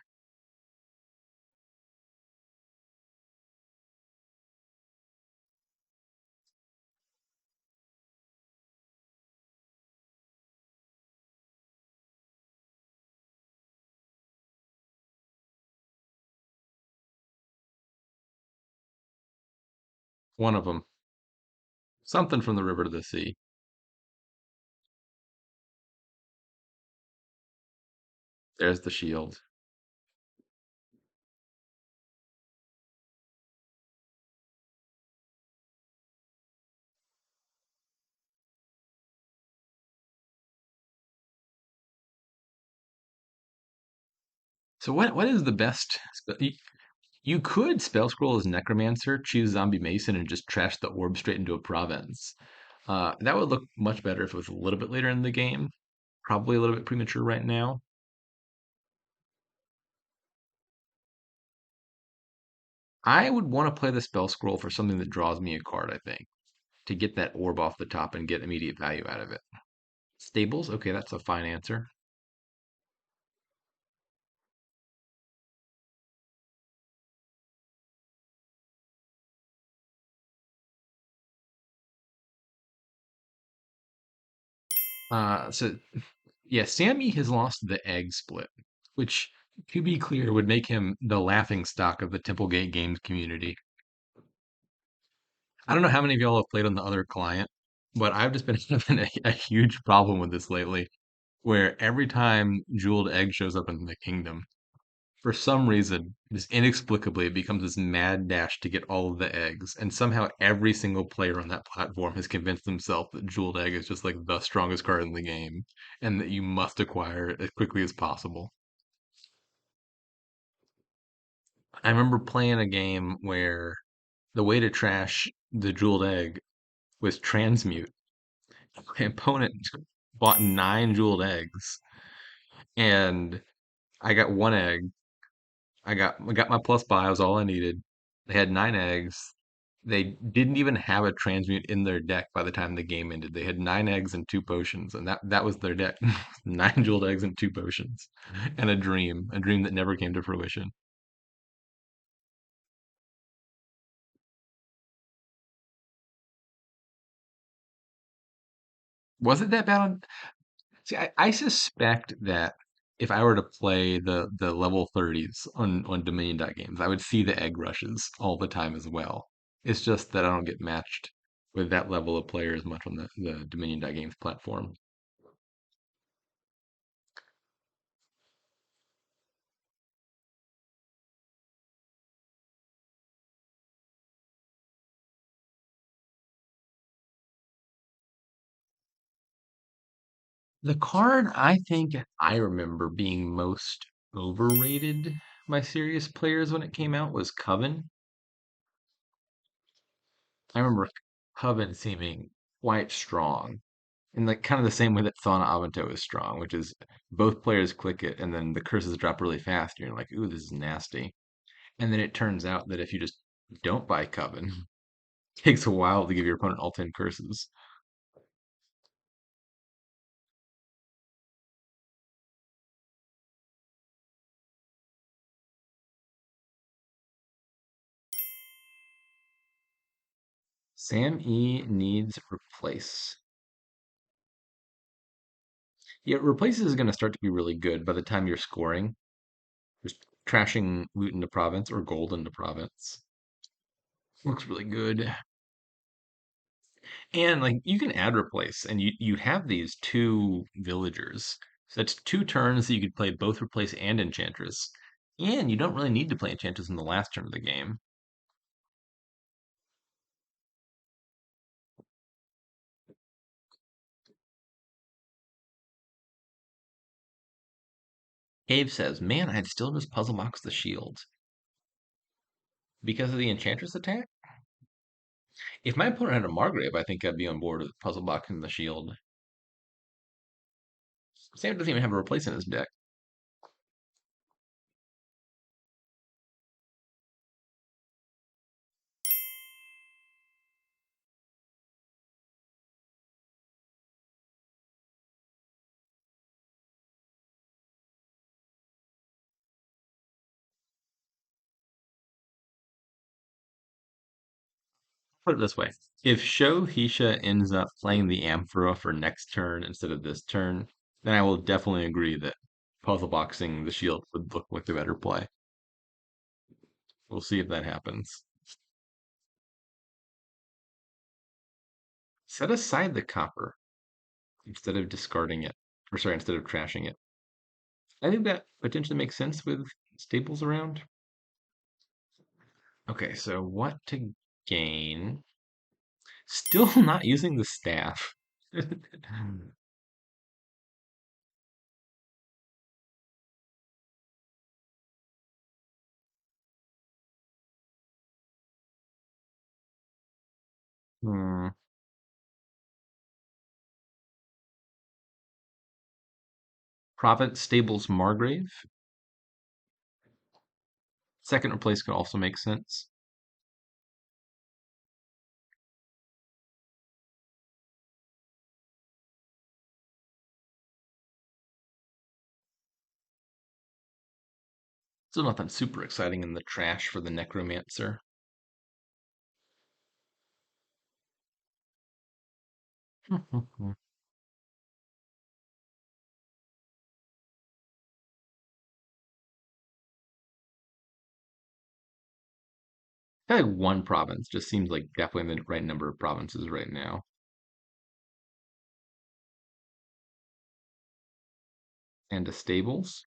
One of them. Something from the river to the sea. There's the shield. So what is the best? You could spell scroll as Necromancer, choose Zombie Mason, and just trash the orb straight into a province. That would look much better if it was a little bit later in the game. Probably a little bit premature right now. I would want to play the spell scroll for something that draws me a card, I think, to get that orb off the top and get immediate value out of it. Stables? Okay, that's a fine answer. So yeah, Sammy has lost the egg split, which, to be clear, would make him the laughing stock of the Templegate Games community. I don't know how many of y'all have played on the other client, but I've just been having a huge problem with this lately, where every time Jeweled Egg shows up in the kingdom, for some reason, just inexplicably, it becomes this mad dash to get all of the eggs, and somehow every single player on that platform has convinced themselves that Jeweled Egg is just like the strongest card in the game, and that you must acquire it as quickly as possible. I remember playing a game where the way to trash the Jeweled Egg was transmute. My opponent bought 9 jeweled eggs, and I got 1 egg. I got my plus buy, was all I needed. They had 9 eggs. They didn't even have a transmute in their deck by the time the game ended. They had 9 eggs and 2 potions, and that was their deck. 9 jeweled eggs and 2 potions, and a dream that never came to fruition. Was it that bad on? See, I suspect that if I were to play the level 30s on Dominion Games, I would see the egg rushes all the time as well. It's just that I don't get matched with that level of player as much on the Dominion Games platform. The card I think I remember being most overrated by serious players when it came out was Coven. I remember Coven seeming quite strong. In like kind of the same way that Thana Avanto is strong, which is both players click it and then the curses drop really fast. And you're like, ooh, this is nasty. And then it turns out that if you just don't buy Coven, it takes a while to give your opponent all 10 curses. SamE needs replace. Yeah, replaces is going to start to be really good by the time you're scoring. Just trashing loot into province or gold into province. Looks really good. And like you can add replace, and you have these 2 villagers. So that's 2 turns that you could play both replace and enchantress. And you don't really need to play enchantress in the last turn of the game. Cave says, "Man, I'd still just puzzle box the shield because of the enchantress attack. If my opponent had a Margrave, I think I'd be on board with puzzle boxing the shield. Sam doesn't even have a replace in his deck. Put it this way. If Shohisha ends up playing the Amphora for next turn instead of this turn, then I will definitely agree that puzzle boxing the shield would look like the better play. We'll see if that happens. Set aside the copper instead of discarding it. Or sorry, instead of trashing it. I think that potentially makes sense with staples around. Okay, so what to gain? Still not using the staff. Hmm. Province Stables Margrave. Second replace could also make sense. Still nothing super exciting in the trash for the Necromancer. I feel like one province just seems like definitely the right number of provinces right now. And a stables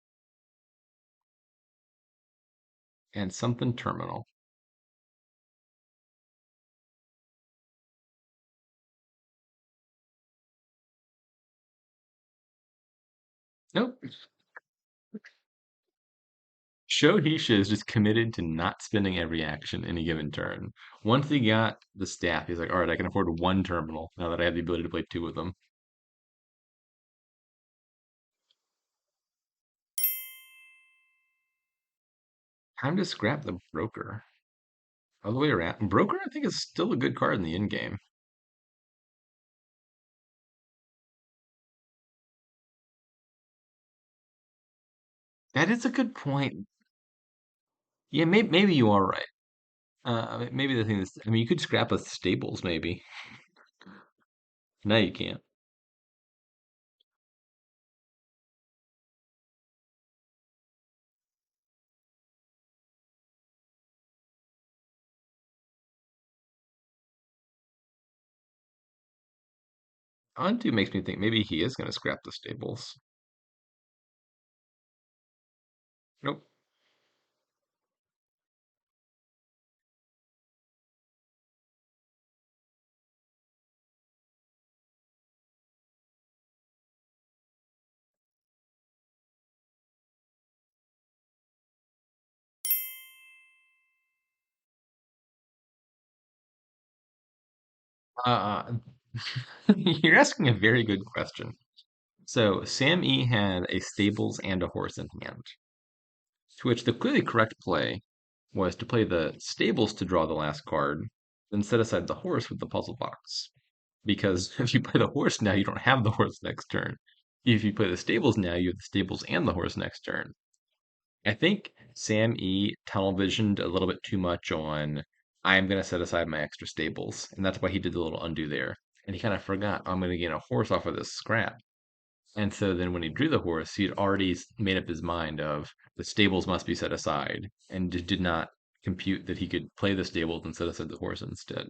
and something terminal. Nope. Shohisha is just committed to not spending every action any given turn. Once he got the staff, he's like, all right, I can afford one terminal now that I have the ability to play two of them. Time to scrap the broker. All the way around. Broker, I think, is still a good card in the end game. That is a good point. Yeah, maybe you are right. Maybe the thing is, I mean, you could scrap a stables, maybe. No, you can't. Onto makes me think maybe he is going to scrap the stables. Nope. Uh, you're asking a very good question. So SamE had a stables and a horse in hand, to which the clearly correct play was to play the stables to draw the last card, then set aside the horse with the puzzle box. Because if you play the horse now, you don't have the horse next turn. If you play the stables now, you have the stables and the horse next turn. I think Sam E tunnel visioned a little bit too much on I'm going to set aside my extra stables, and that's why he did the little undo there. And he kind of forgot I'm going to gain a horse off of this scrap. And so then when he drew the horse, he had already made up his mind of the stables must be set aside, and did not compute that he could play the stables and set aside the horse instead.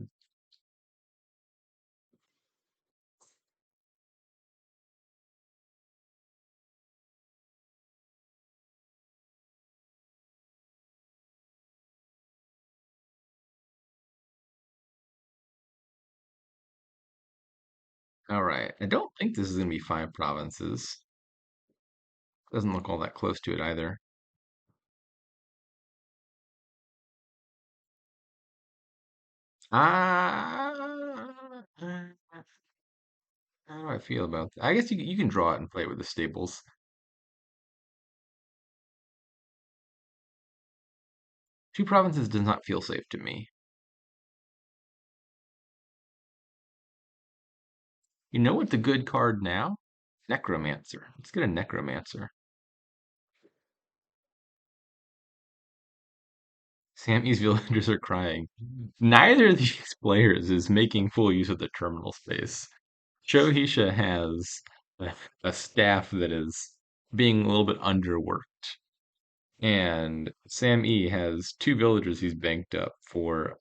All right. I don't think this is going to be five provinces. Doesn't look all that close to it either. Ah, how do I feel about that? I guess you can draw it and play it with the stables. Two provinces does not feel safe to me. You know what the good card now? Necromancer. Let's get a Necromancer. SamE's villagers are crying. Neither of these players is making full use of the terminal space. Shohisha has a staff that is being a little bit underworked, and SamE has two villagers he's banked up for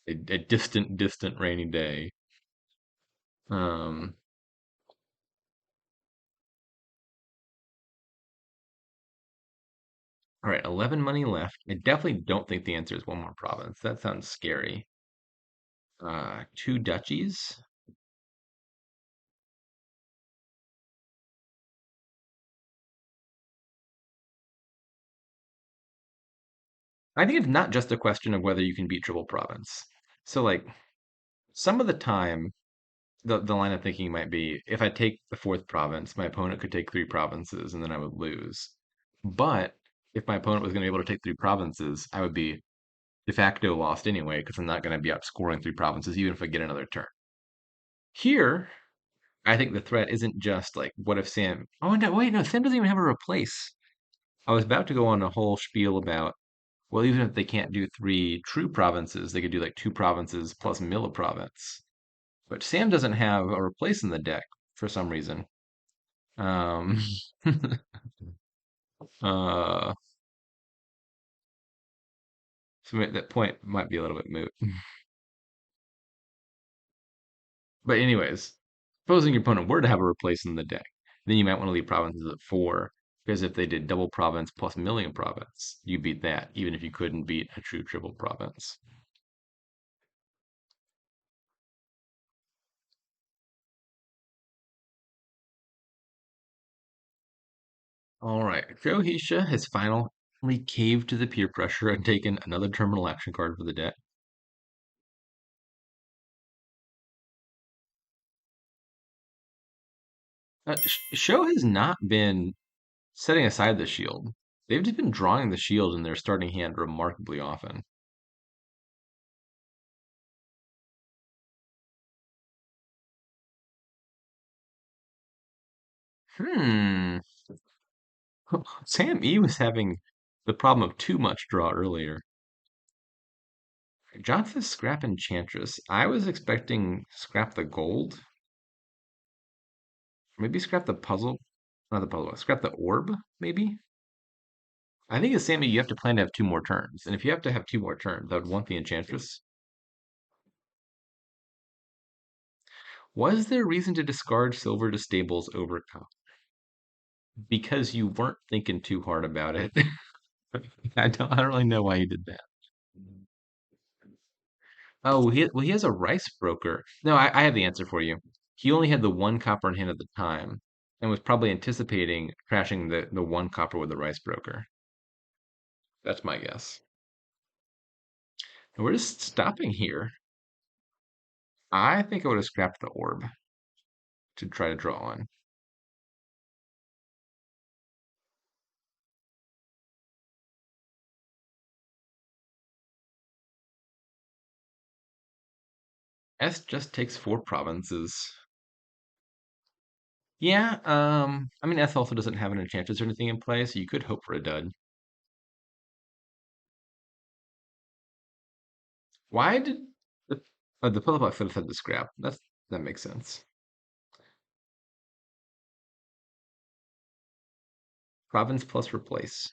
a distant, distant rainy day. Um, all right, 11 money left. I definitely don't think the answer is one more province. That sounds scary. Two duchies. I think it's not just a question of whether you can beat triple province. So, like, some of the time, the line of thinking might be if I take the fourth province, my opponent could take three provinces and then I would lose. But if my opponent was going to be able to take three provinces, I would be de facto lost anyway because I'm not going to be outscoring three provinces even if I get another turn. Here, I think the threat isn't just like, what if Sam? Oh no, wait, no, Sam doesn't even have a replace. I was about to go on a whole spiel about, well, even if they can't do three true provinces, they could do like two provinces plus Milla province. But Sam doesn't have a replace in the deck for some reason. Um, uh, so that point might be a little bit moot. But anyways, supposing your opponent were to have a replace in the deck, then you might want to leave provinces at four, because if they did double province plus million province, you beat that, even if you couldn't beat a true triple province. All right, Croatia has finally caved to the peer pressure and taken another terminal action card for the deck. Show has not been setting aside the shield. They've just been drawing the shield in their starting hand remarkably often. Hmm. Sam E was having the problem of too much draw earlier. Jonathan's scrap Enchantress. I was expecting scrap the gold. Maybe scrap the puzzle. Not the puzzle. Scrap the orb, maybe? I think as Sammy, you have to plan to have two more turns. And if you have to have two more turns, I would want the Enchantress. Was there reason to discard silver to stables over copper? Because you weren't thinking too hard about it. I don't really know why you did that. Oh, he has a rice broker. No, I have the answer for you. He only had the one copper in hand at the time and was probably anticipating crashing the one copper with the rice broker. That's my guess. And we're just stopping here. I think I would have scrapped the orb to try to draw one. S just takes four provinces. Yeah, I mean S also doesn't have an enchantress or anything in play, so you could hope for a dud. Why did the the Pillowbox should have said the scrap? That makes sense. Province plus replace.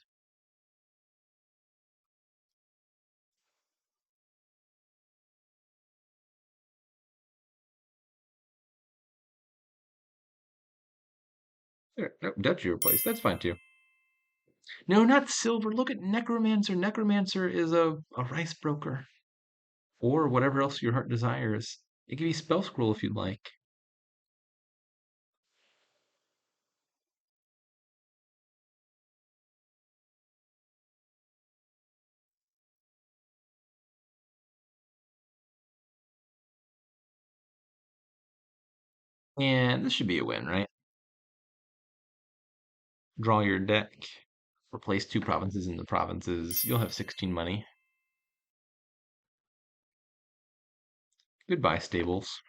There, no, duchy replace. That's fine too. No, not silver. Look at Necromancer. Necromancer is a rice broker. Or whatever else your heart desires. It can be spell scroll if you'd like. And this should be a win, right? Draw your deck. Replace two provinces in the provinces. You'll have 16 money. Goodbye, stables.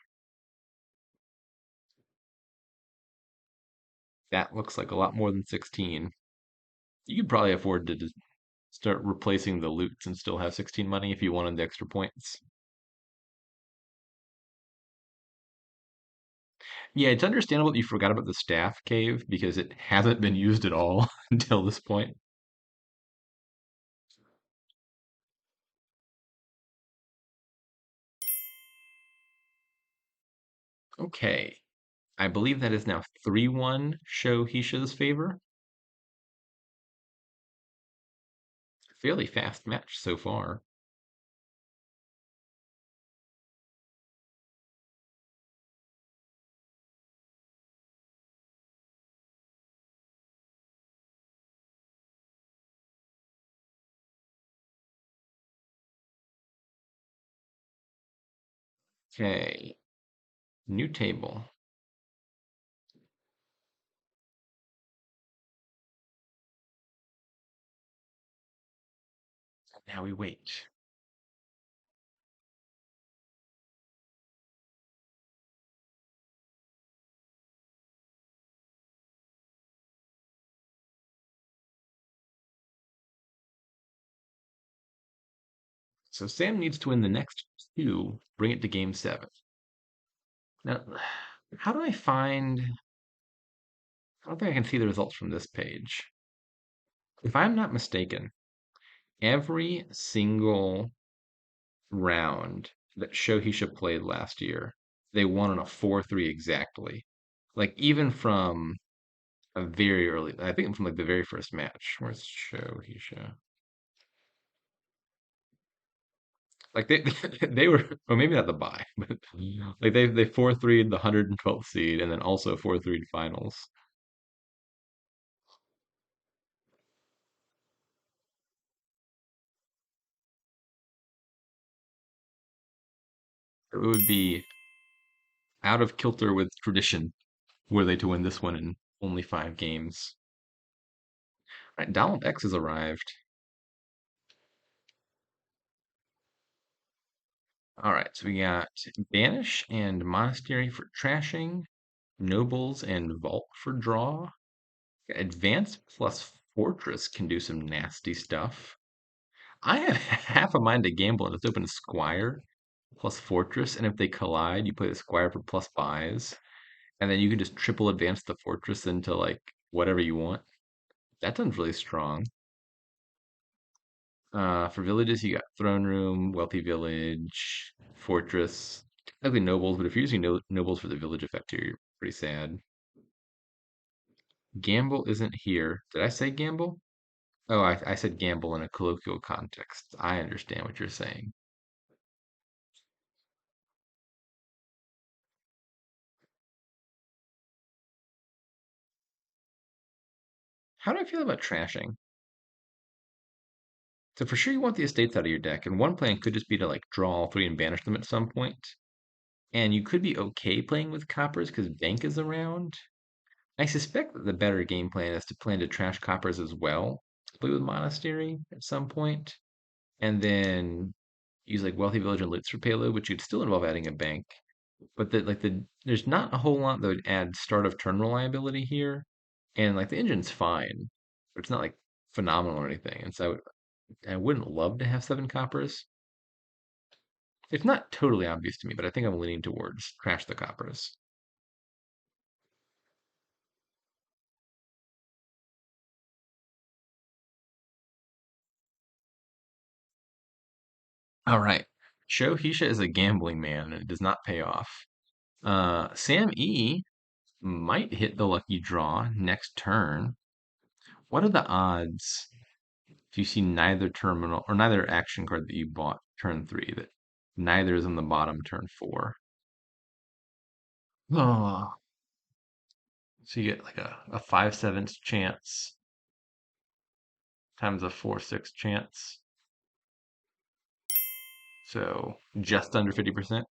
That looks like a lot more than 16. You could probably afford to Start replacing the loots and still have 16 money if you wanted the extra points. Yeah, it's understandable that you forgot about the staff cave because it hasn't been used at all until this point. Okay. I believe that is now 3-1 Shohisha's favor. Fairly fast match so far. Okay. New table. Now we wait. So Sam needs to win the next two, bring it to game 7. Now, how do I find... I don't think I can see the results from this page. If I'm not mistaken, every single round that Shohisha played last year, they won on a 4-3 exactly. Like even from a very early, I think from like the very first match. Where's Shohisha? Like they they were, or maybe not the bye, but like they 4-3'd the 112th seed and then also 4-3'd finals. It would be out of kilter with tradition were they to win this one in only 5 games. All right, Donald X has arrived. All right, so we got Banish and Monastery for trashing, Nobles and Vault for draw. Advance plus Fortress can do some nasty stuff. I have half a mind to gamble and just open a Squire plus Fortress, and if they collide, you play the Squire for plus buys, and then you can just triple advance the Fortress into like whatever you want. That sounds really strong. For villages, you got Throne Room, Wealthy Village, Fortress, technically Nobles, but if you're using Nobles for the village effect here, you're pretty sad. Gamble isn't here. Did I say gamble? Oh, I said gamble in a colloquial context. I understand what you're saying. How do I feel about trashing? So for sure you want the estates out of your deck, and one plan could just be to like draw all three and banish them at some point. And you could be okay playing with coppers because bank is around. I suspect that the better game plan is to plan to trash coppers as well, play with monastery at some point, and then use like wealthy village and loots for payload, which would still involve adding a bank. But there's not a whole lot that would add start of turn reliability here, and like the engine's fine, but it's not like phenomenal or anything. And so I wouldn't love to have 7 coppers. It's not totally obvious to me, but I think I'm leaning towards trash the coppers. All right. Show Hisha is a gambling man, and it does not pay off. SamE might hit the lucky draw next turn. What are the odds if you see neither terminal or neither action card that you bought turn 3 that neither is in the bottom turn 4? Oh, so you get like a 5/7 chance times a 4/6 chance. So just under 50%,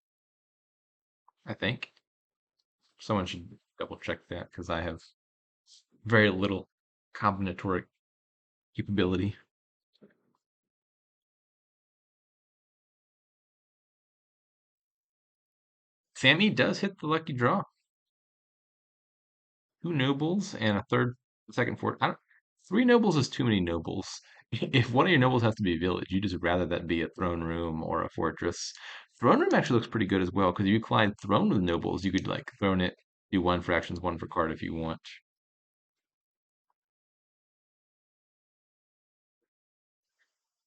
I think. Someone should double check that because I have very little combinatoric capability. SamE does hit the lucky draw. 2 nobles and a third, second, fourth. I don't, 3 nobles is too many nobles If one of your nobles has to be a village, you just rather that be a throne room or a fortress. Throne room actually looks pretty good as well because if you collide throne with nobles, you could like throne it, do one for actions, one for card if you want.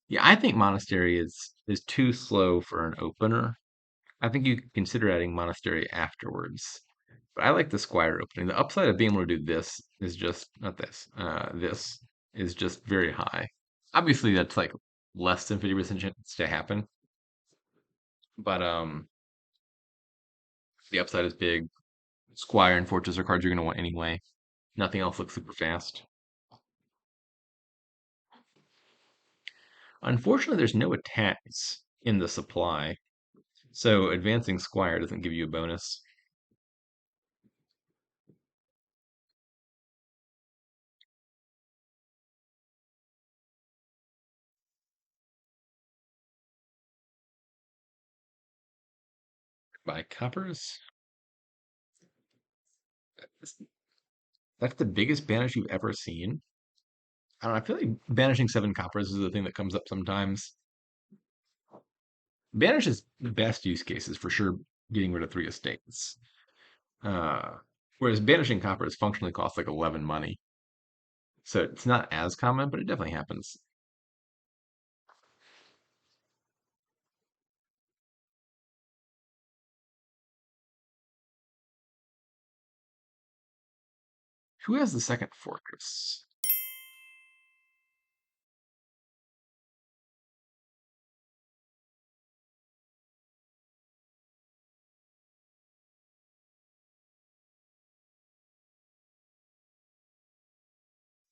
Yeah, I think monastery is too slow for an opener. I think you could consider adding monastery afterwards. But I like the squire opening. The upside of being able to do this is just not this. This is just very high. Obviously, that's like less than 50% chance to happen, but the upside is big. Squire and fortress are cards you're going to want anyway. Nothing else looks super fast. Unfortunately, there's no attacks in the supply, so advancing squire doesn't give you a bonus. Buy coppers. That's the biggest banish you've ever seen. I don't know. I feel like banishing 7 coppers is the thing that comes up sometimes. Banish is the best use cases for sure, getting rid of 3 estates. Uh, Whereas banishing coppers functionally costs like 11 money. So it's not as common, but it definitely happens. Who has the second fortress?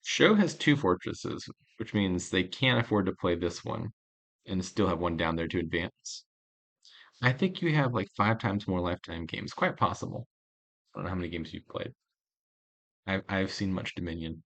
Show has 2 fortresses, which means they can't afford to play this one and still have one down there to advance. I think you have like 5 times more lifetime games. Quite possible. I don't know how many games you've played. I've seen much Dominion.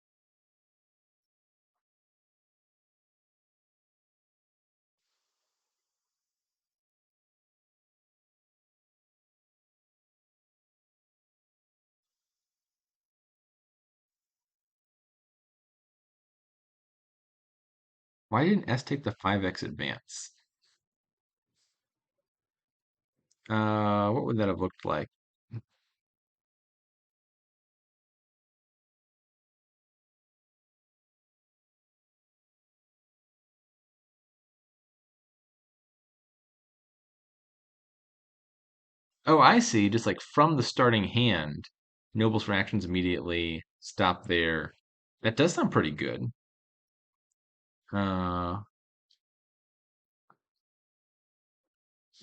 Why didn't S take the 5x advance? What would that have looked like? Oh, I see. Just like from the starting hand, Noble's reactions immediately stop there. That does sound pretty good. Uh,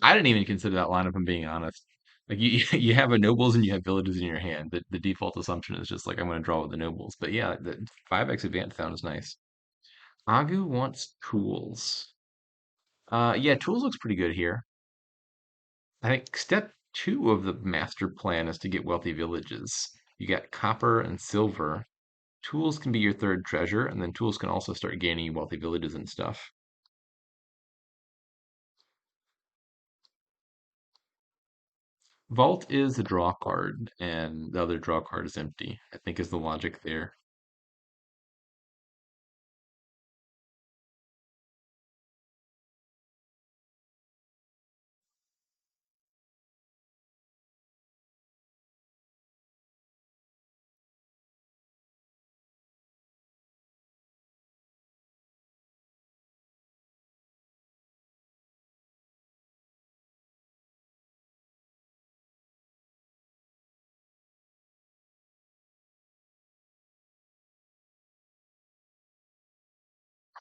I didn't even consider that line if I'm being honest. Like you, you have a nobles and you have villages in your hand. The default assumption is just like I'm going to draw with the nobles. But yeah, the 5x advance sounds nice. Agu wants tools. Yeah, tools looks pretty good here. I think step 2 of the master plan is to get wealthy villages. You got copper and silver. Tools can be your third treasure, and then tools can also start gaining you wealthy villages and stuff. Vault is a draw card, and the other draw card is empty, I think is the logic there.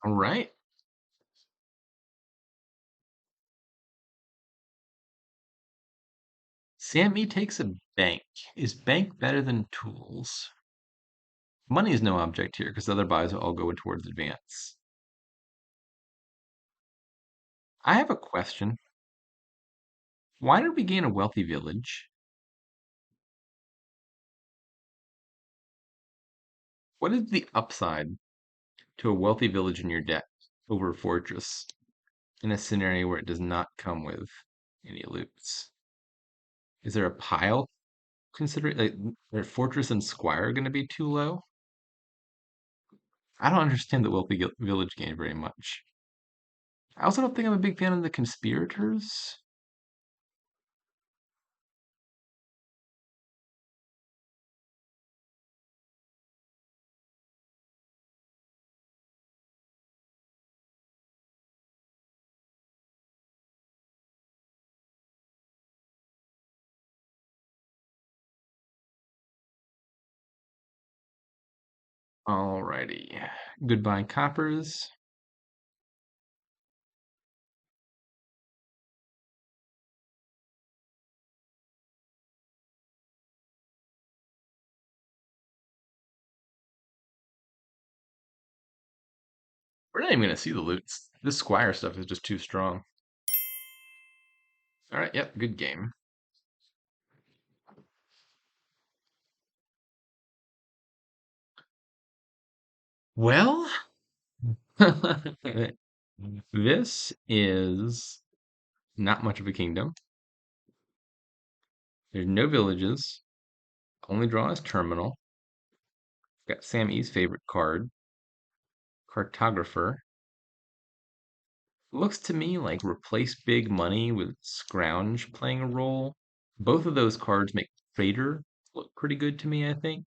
All right. SamE takes a bank. Is bank better than tools? Money is no object here because other buys will all go towards advance. I have a question. Why did we gain a wealthy village? What is the upside to a wealthy village in your deck over a fortress in a scenario where it does not come with any loops? Is there a pile considering like are fortress and squire going to be too low? I don't understand the Wealthy Village game very much. I also don't think I'm a big fan of the conspirators. Alrighty. Goodbye, coppers. We're not even gonna see the loots. This squire stuff is just too strong. All right, yep, good game. Well, this is not much of a kingdom. There's no villages. Only draw is terminal. Got SamE's favorite card, Cartographer. Looks to me like replace big money with Scrounge playing a role. Both of those cards make Trader look pretty good to me, I think.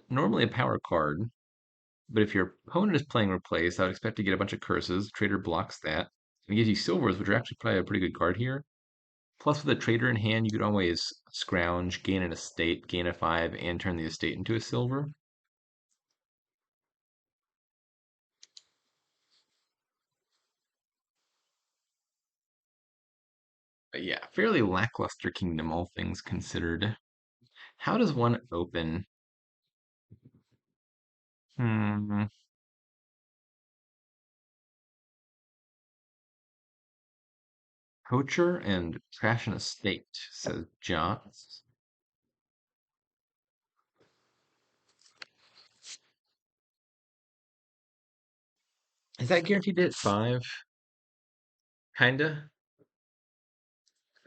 Normally a power card, but if your opponent is playing replace, I would expect to get a bunch of curses. Trader blocks that. And gives you silvers, which are actually probably a pretty good card here. Plus, with a trader in hand, you could always scrounge, gain an estate, gain a 5, and turn the estate into a silver. But yeah, fairly lackluster kingdom, all things considered. How does one open? Hmm. Poacher and trash an estate, says Johns. Is that guaranteed to hit 5? Kinda.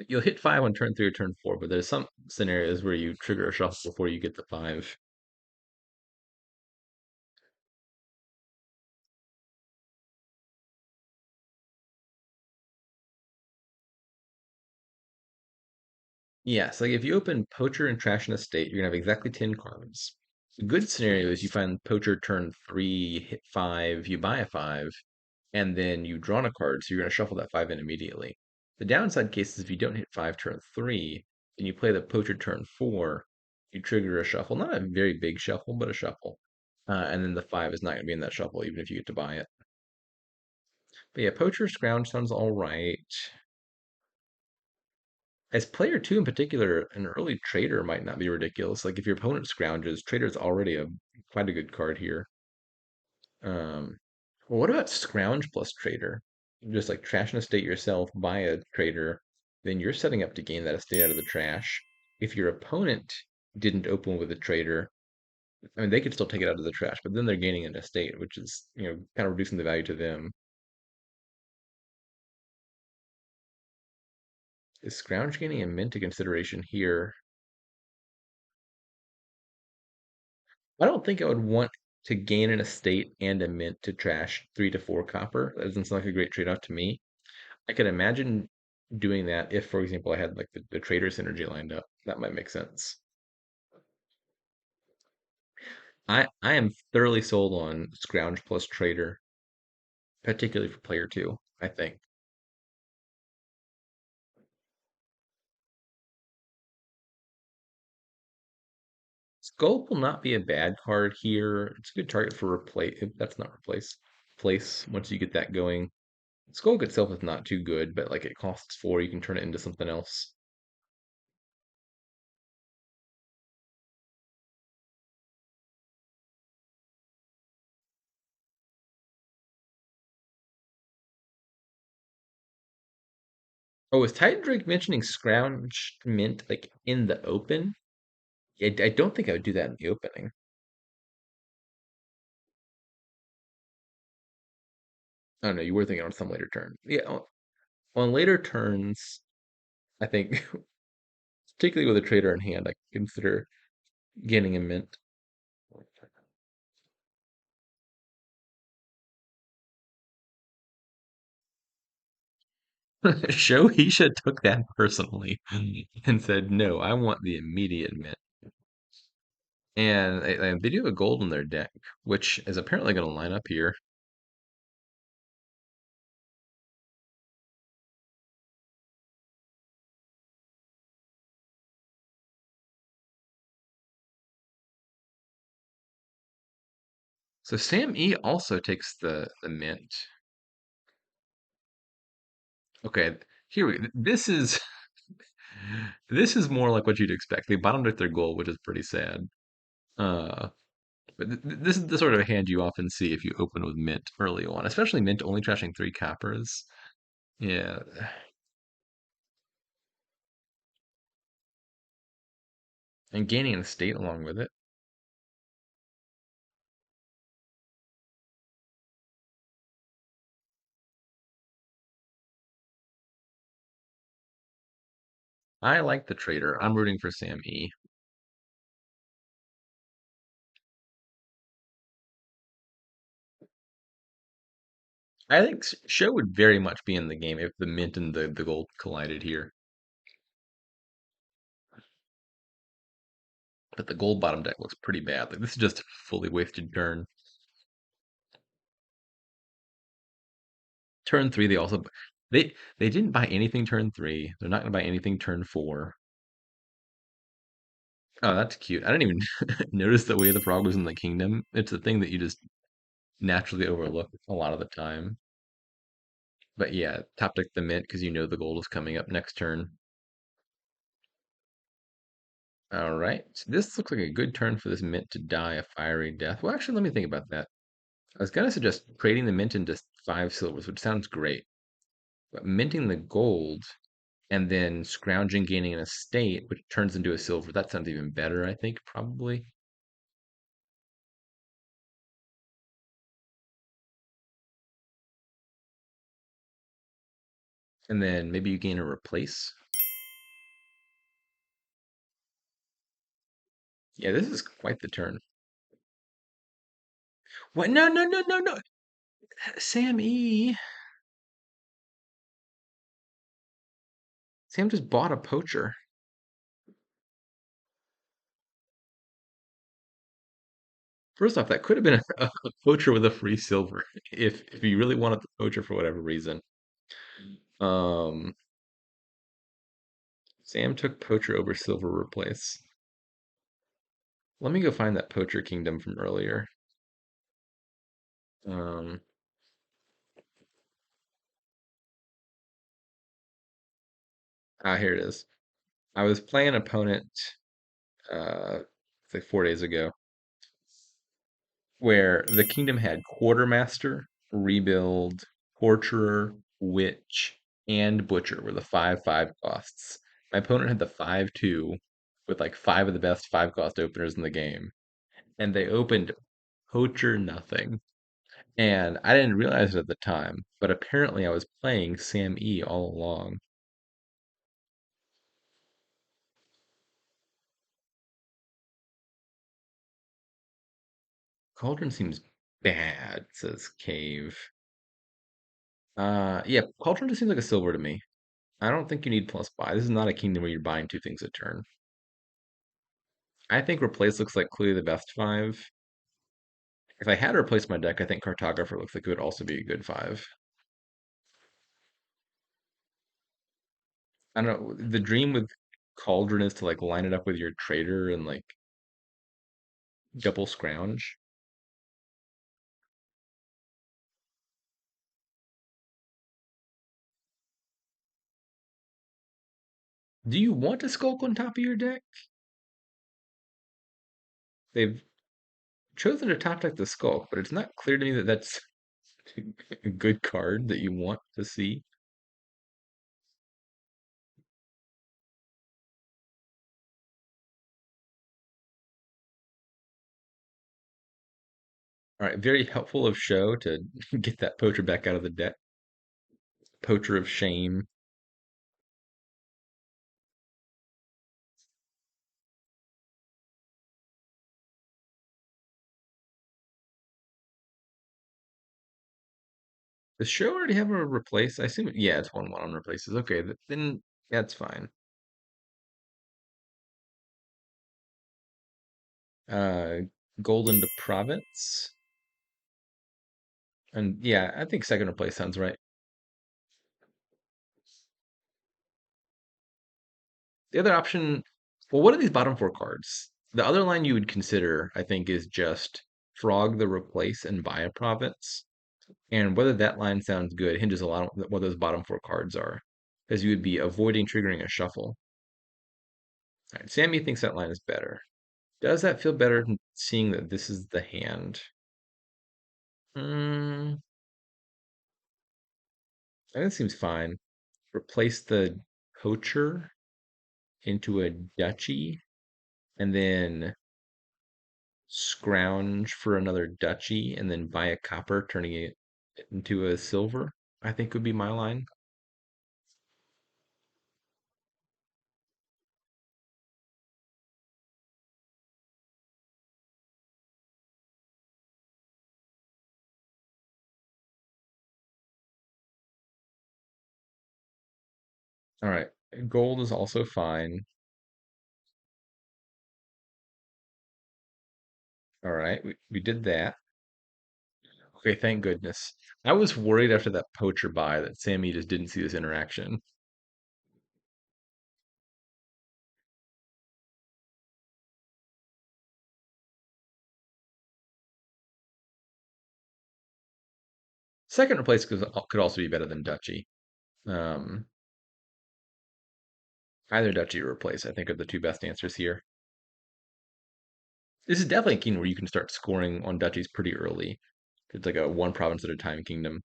You'll hit 5 on turn 3 or turn 4, but there's some scenarios where you trigger a shuffle before you get the 5. Yes, like if you open Poacher and Trash an Estate, you're gonna have exactly 10 cards. The good scenario is you find Poacher turn 3, hit 5, you buy a 5, and then you draw a card, so you're gonna shuffle that 5 in immediately. The downside case is if you don't hit 5 turn 3, and you play the Poacher turn 4, you trigger a shuffle. Not a very big shuffle, but a shuffle. And then the 5 is not gonna be in that shuffle, even if you get to buy it. But yeah, Poacher Scrounge sounds alright. As player two in particular, an early trader might not be ridiculous. Like if your opponent scrounges, trader's already a quite a good card here. Um, well, what about scrounge plus trader? Just like trash an estate yourself, buy a trader, then you're setting up to gain that estate out of the trash. If your opponent didn't open with a trader, I mean they could still take it out of the trash, but then they're gaining an estate, which is kind of reducing the value to them. Is scrounge gaining a mint to consideration here? I don't think I would want to gain an estate and a mint to trash 3 to 4 copper. That doesn't sound like a great trade-off to me. I could imagine doing that if, for example, I had like the trader synergy lined up. That might make sense. I am thoroughly sold on Scrounge plus Trader, particularly for player two, I think. Skull will not be a bad card here. It's a good target for replace. That's not replace. Place once you get that going. Skulk itself is not too good, but like it costs 4, you can turn it into something else. Oh, was Titan Drake mentioning Scrounge Mint like in the open? I don't think I would do that in the opening. Oh no, you were thinking on some later turn. Yeah, on later turns, I think, particularly with a trader in hand, I consider getting a mint. Shohisha took that personally and said, "No, I want the immediate mint." And they do have a gold in their deck, which is apparently going to line up here. So SamE also takes the mint. Okay, here we this is more like what you'd expect. They bottomed at their goal, which is pretty sad. Uh, but this is the sort of hand you often see if you open with mint early on, especially mint only trashing 3 cappers. Yeah, and gaining an estate along with it. I like the trader. I'm rooting for SamE. I think Show would very much be in the game if the mint and the gold collided here. But the gold bottom deck looks pretty bad. Like this is just a fully wasted turn. Turn three, they didn't buy anything turn three. They're not gonna buy anything turn four. Oh, that's cute. I didn't even notice the way the frog was in the kingdom. It's a thing that you just naturally overlook a lot of the time. But yeah, top deck the mint because you know the gold is coming up next turn. All right. This looks like a good turn for this mint to die a fiery death. Well, actually, let me think about that. I was gonna suggest trading the mint into 5 silvers, which sounds great. But minting the gold and then scrounging, gaining an estate, which turns into a silver, that sounds even better, I think, probably. And then maybe you gain a replace. Yeah, this is quite the turn. What? No, no, no, no, no. Sam E. Sam just bought a poacher. First off, that could have been a poacher with a free silver if you really wanted the poacher for whatever reason. Um, Sam took poacher over silver replace. Let me go find that poacher kingdom from earlier. Um, Here it is. I was playing an opponent uh like 4 days ago where the kingdom had quartermaster, rebuild, torturer, witch, and butcher were the 5/5 costs. My opponent had the 5/2 with like five of the best 5 cost openers in the game, and they opened poacher nothing. And I didn't realize it at the time, but apparently I was playing Sam E all along. Cauldron seems bad, says Cave. Yeah, Cauldron just seems like a silver to me. I don't think you need plus buy. This is not a kingdom where you're buying 2 things a turn. I think replace looks like clearly the best 5. If I had to replace my deck, I think Cartographer looks like it would also be a good 5. I don't know. The dream with Cauldron is to like line it up with your trader and like double scrounge. Do you want a Skulk on top of your deck? They've chosen to top deck the Skulk, but it's not clear to me that that's a good card that you want to see. All right, very helpful of Show to get that poacher back out of the deck. Poacher of shame. Does show already have a replace? I assume yeah, it's 1/1 on replaces. Okay, then that's fine. Uh, Golden to Province. And yeah, I think second replace sounds right. The other option, well, what are these bottom four cards? The other line you would consider, I think, is just Frog the Replace and buy a province. And whether that line sounds good hinges a lot on what those bottom four cards are, because you would be avoiding triggering a shuffle. All right, Sammy thinks that line is better. Does that feel better than seeing that this is the hand? Hmm, I think it seems fine. Replace the poacher into a duchy, and then scrounge for another duchy, and then buy a copper, turning it into a silver, I think would be my line. All right. Gold is also fine. All right. We did that. Okay, thank goodness. I was worried after that poacher buy that Sammy just didn't see this interaction. Second replace could also be better than Duchy. Um, Either Duchy or replace, I think, are the two best answers here. This is definitely a kingdom where you can start scoring on duchies pretty early. It's like a one province at a time kingdom.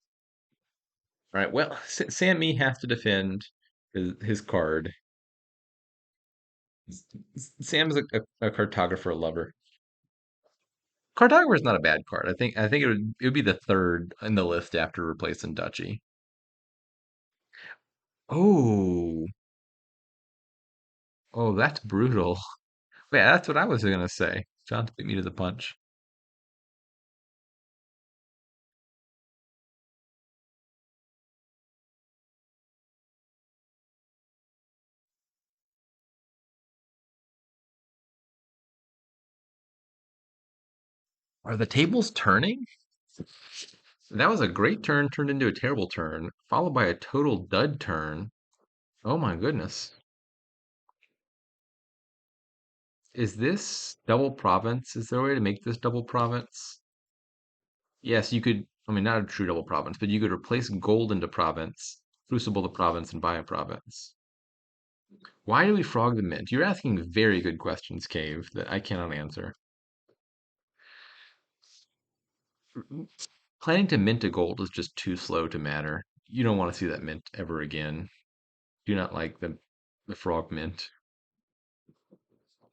All right, well, Sammy has to defend his card. Sam's a cartographer lover. Cartographer is not a bad card. I think it would be the third in the list after replace and duchy. Oh, oh, that's brutal. Yeah, that's what I was gonna say. John beat me to the punch. Are the tables turning? That was a great turn turned into a terrible turn, followed by a total dud turn. Oh my goodness. Is this double province? Is there a way to make this double province? Yes, you could. I mean, not a true double province, but you could replace gold into province, crucible to province, and buy a province. Why do we frog the mint? You're asking very good questions, Cave, that I cannot answer. Planning to mint a gold is just too slow to matter. You don't want to see that mint ever again. Do not like the frog mint.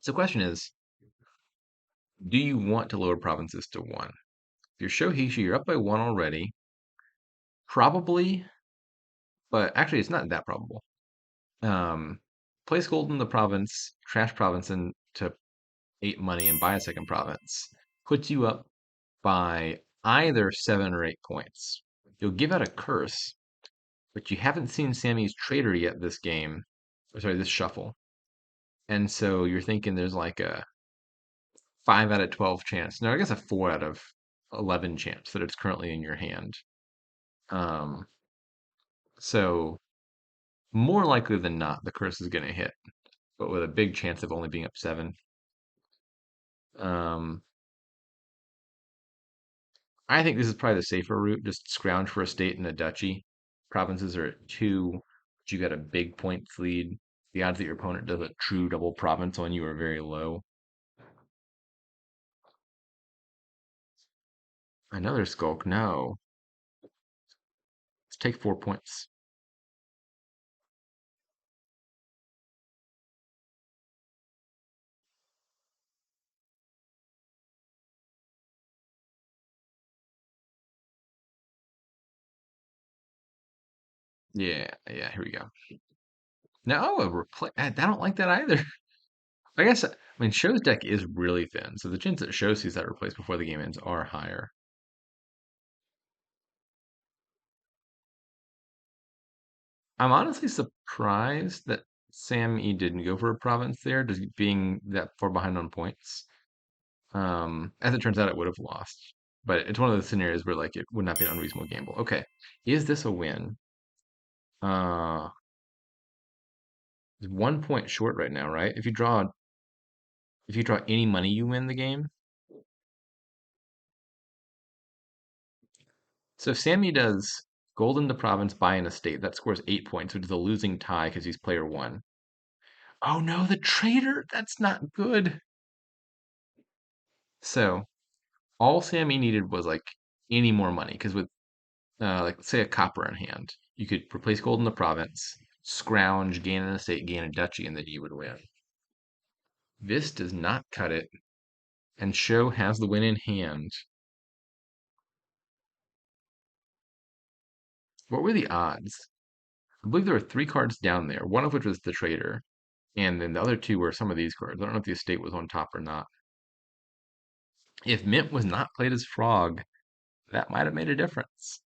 So the question is, do you want to lower provinces to one? If you're Shoheisha, you're up by one already. Probably, but actually it's not that probable. Um, Place gold in the province, trash province into 8 money and buy a second province. Puts you up by either 7 or 8 points. You'll give out a curse, but you haven't seen Sammy's traitor yet this game. Or sorry, this shuffle. And so you're thinking there's like a 5 out of 12 chance. No, I guess a 4 out of 11 chance that it's currently in your hand. Um, so more likely than not, the curse is going to hit, but with a big chance of only being up 7. Um, I think this is probably the safer route. Just scrounge for a state and a duchy. Provinces are at 2, but you got a big points lead. The odds that your opponent does a true double province on you are very low. Another skulk? No. Let's take 4 points. Yeah, yeah, here we go. No, a replace. I don't like that either. I guess, I mean, Show's deck is really thin, so the chance that Show sees that replace before the game ends are higher. I'm honestly surprised that SamE didn't go for a province there, just being that far behind on points. As it turns out, it would have lost. But it's one of those scenarios where like it would not be an unreasonable gamble. Okay, is this a win? Uh, it's 1 point short right now, right? If you draw any money, you win the game. So if Sammy does gold in the province, buy an estate, that scores 8 points, which is a losing tie because he's player one. Oh no, the traitor! That's not good. So all Sammy needed was like any more money because with like say a copper in hand, you could replace gold in the province, scrounge, gain an estate, gain a duchy, and then you would win. This does not cut it, and Show has the win in hand. What were the odds? I believe there were three cards down there, one of which was the traitor, and then the other two were some of these cards. I don't know if the estate was on top or not. If Mint was not played as Frog, that might have made a difference.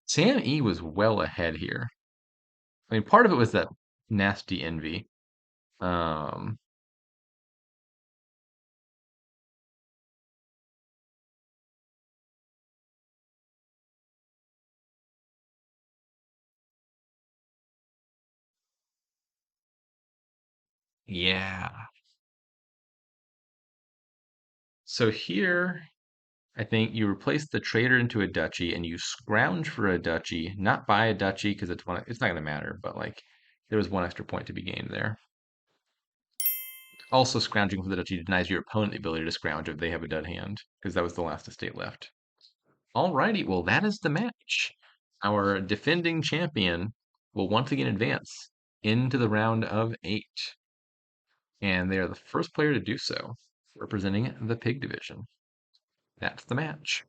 Sam E was well ahead here. I mean, part of it was that nasty envy. Um, yeah. So here, I think you replace the traitor into a duchy and you scrounge for a duchy, not buy a duchy because it's not going to matter, but like there was one extra point to be gained there. Also, scrounging for the duchy denies your opponent the ability to scrounge if they have a dead hand, because that was the last estate left. Alrighty, well, that is the match. Our defending champion will once again advance into the round of 8, and they are the first player to do so, representing the pig division. That's the match.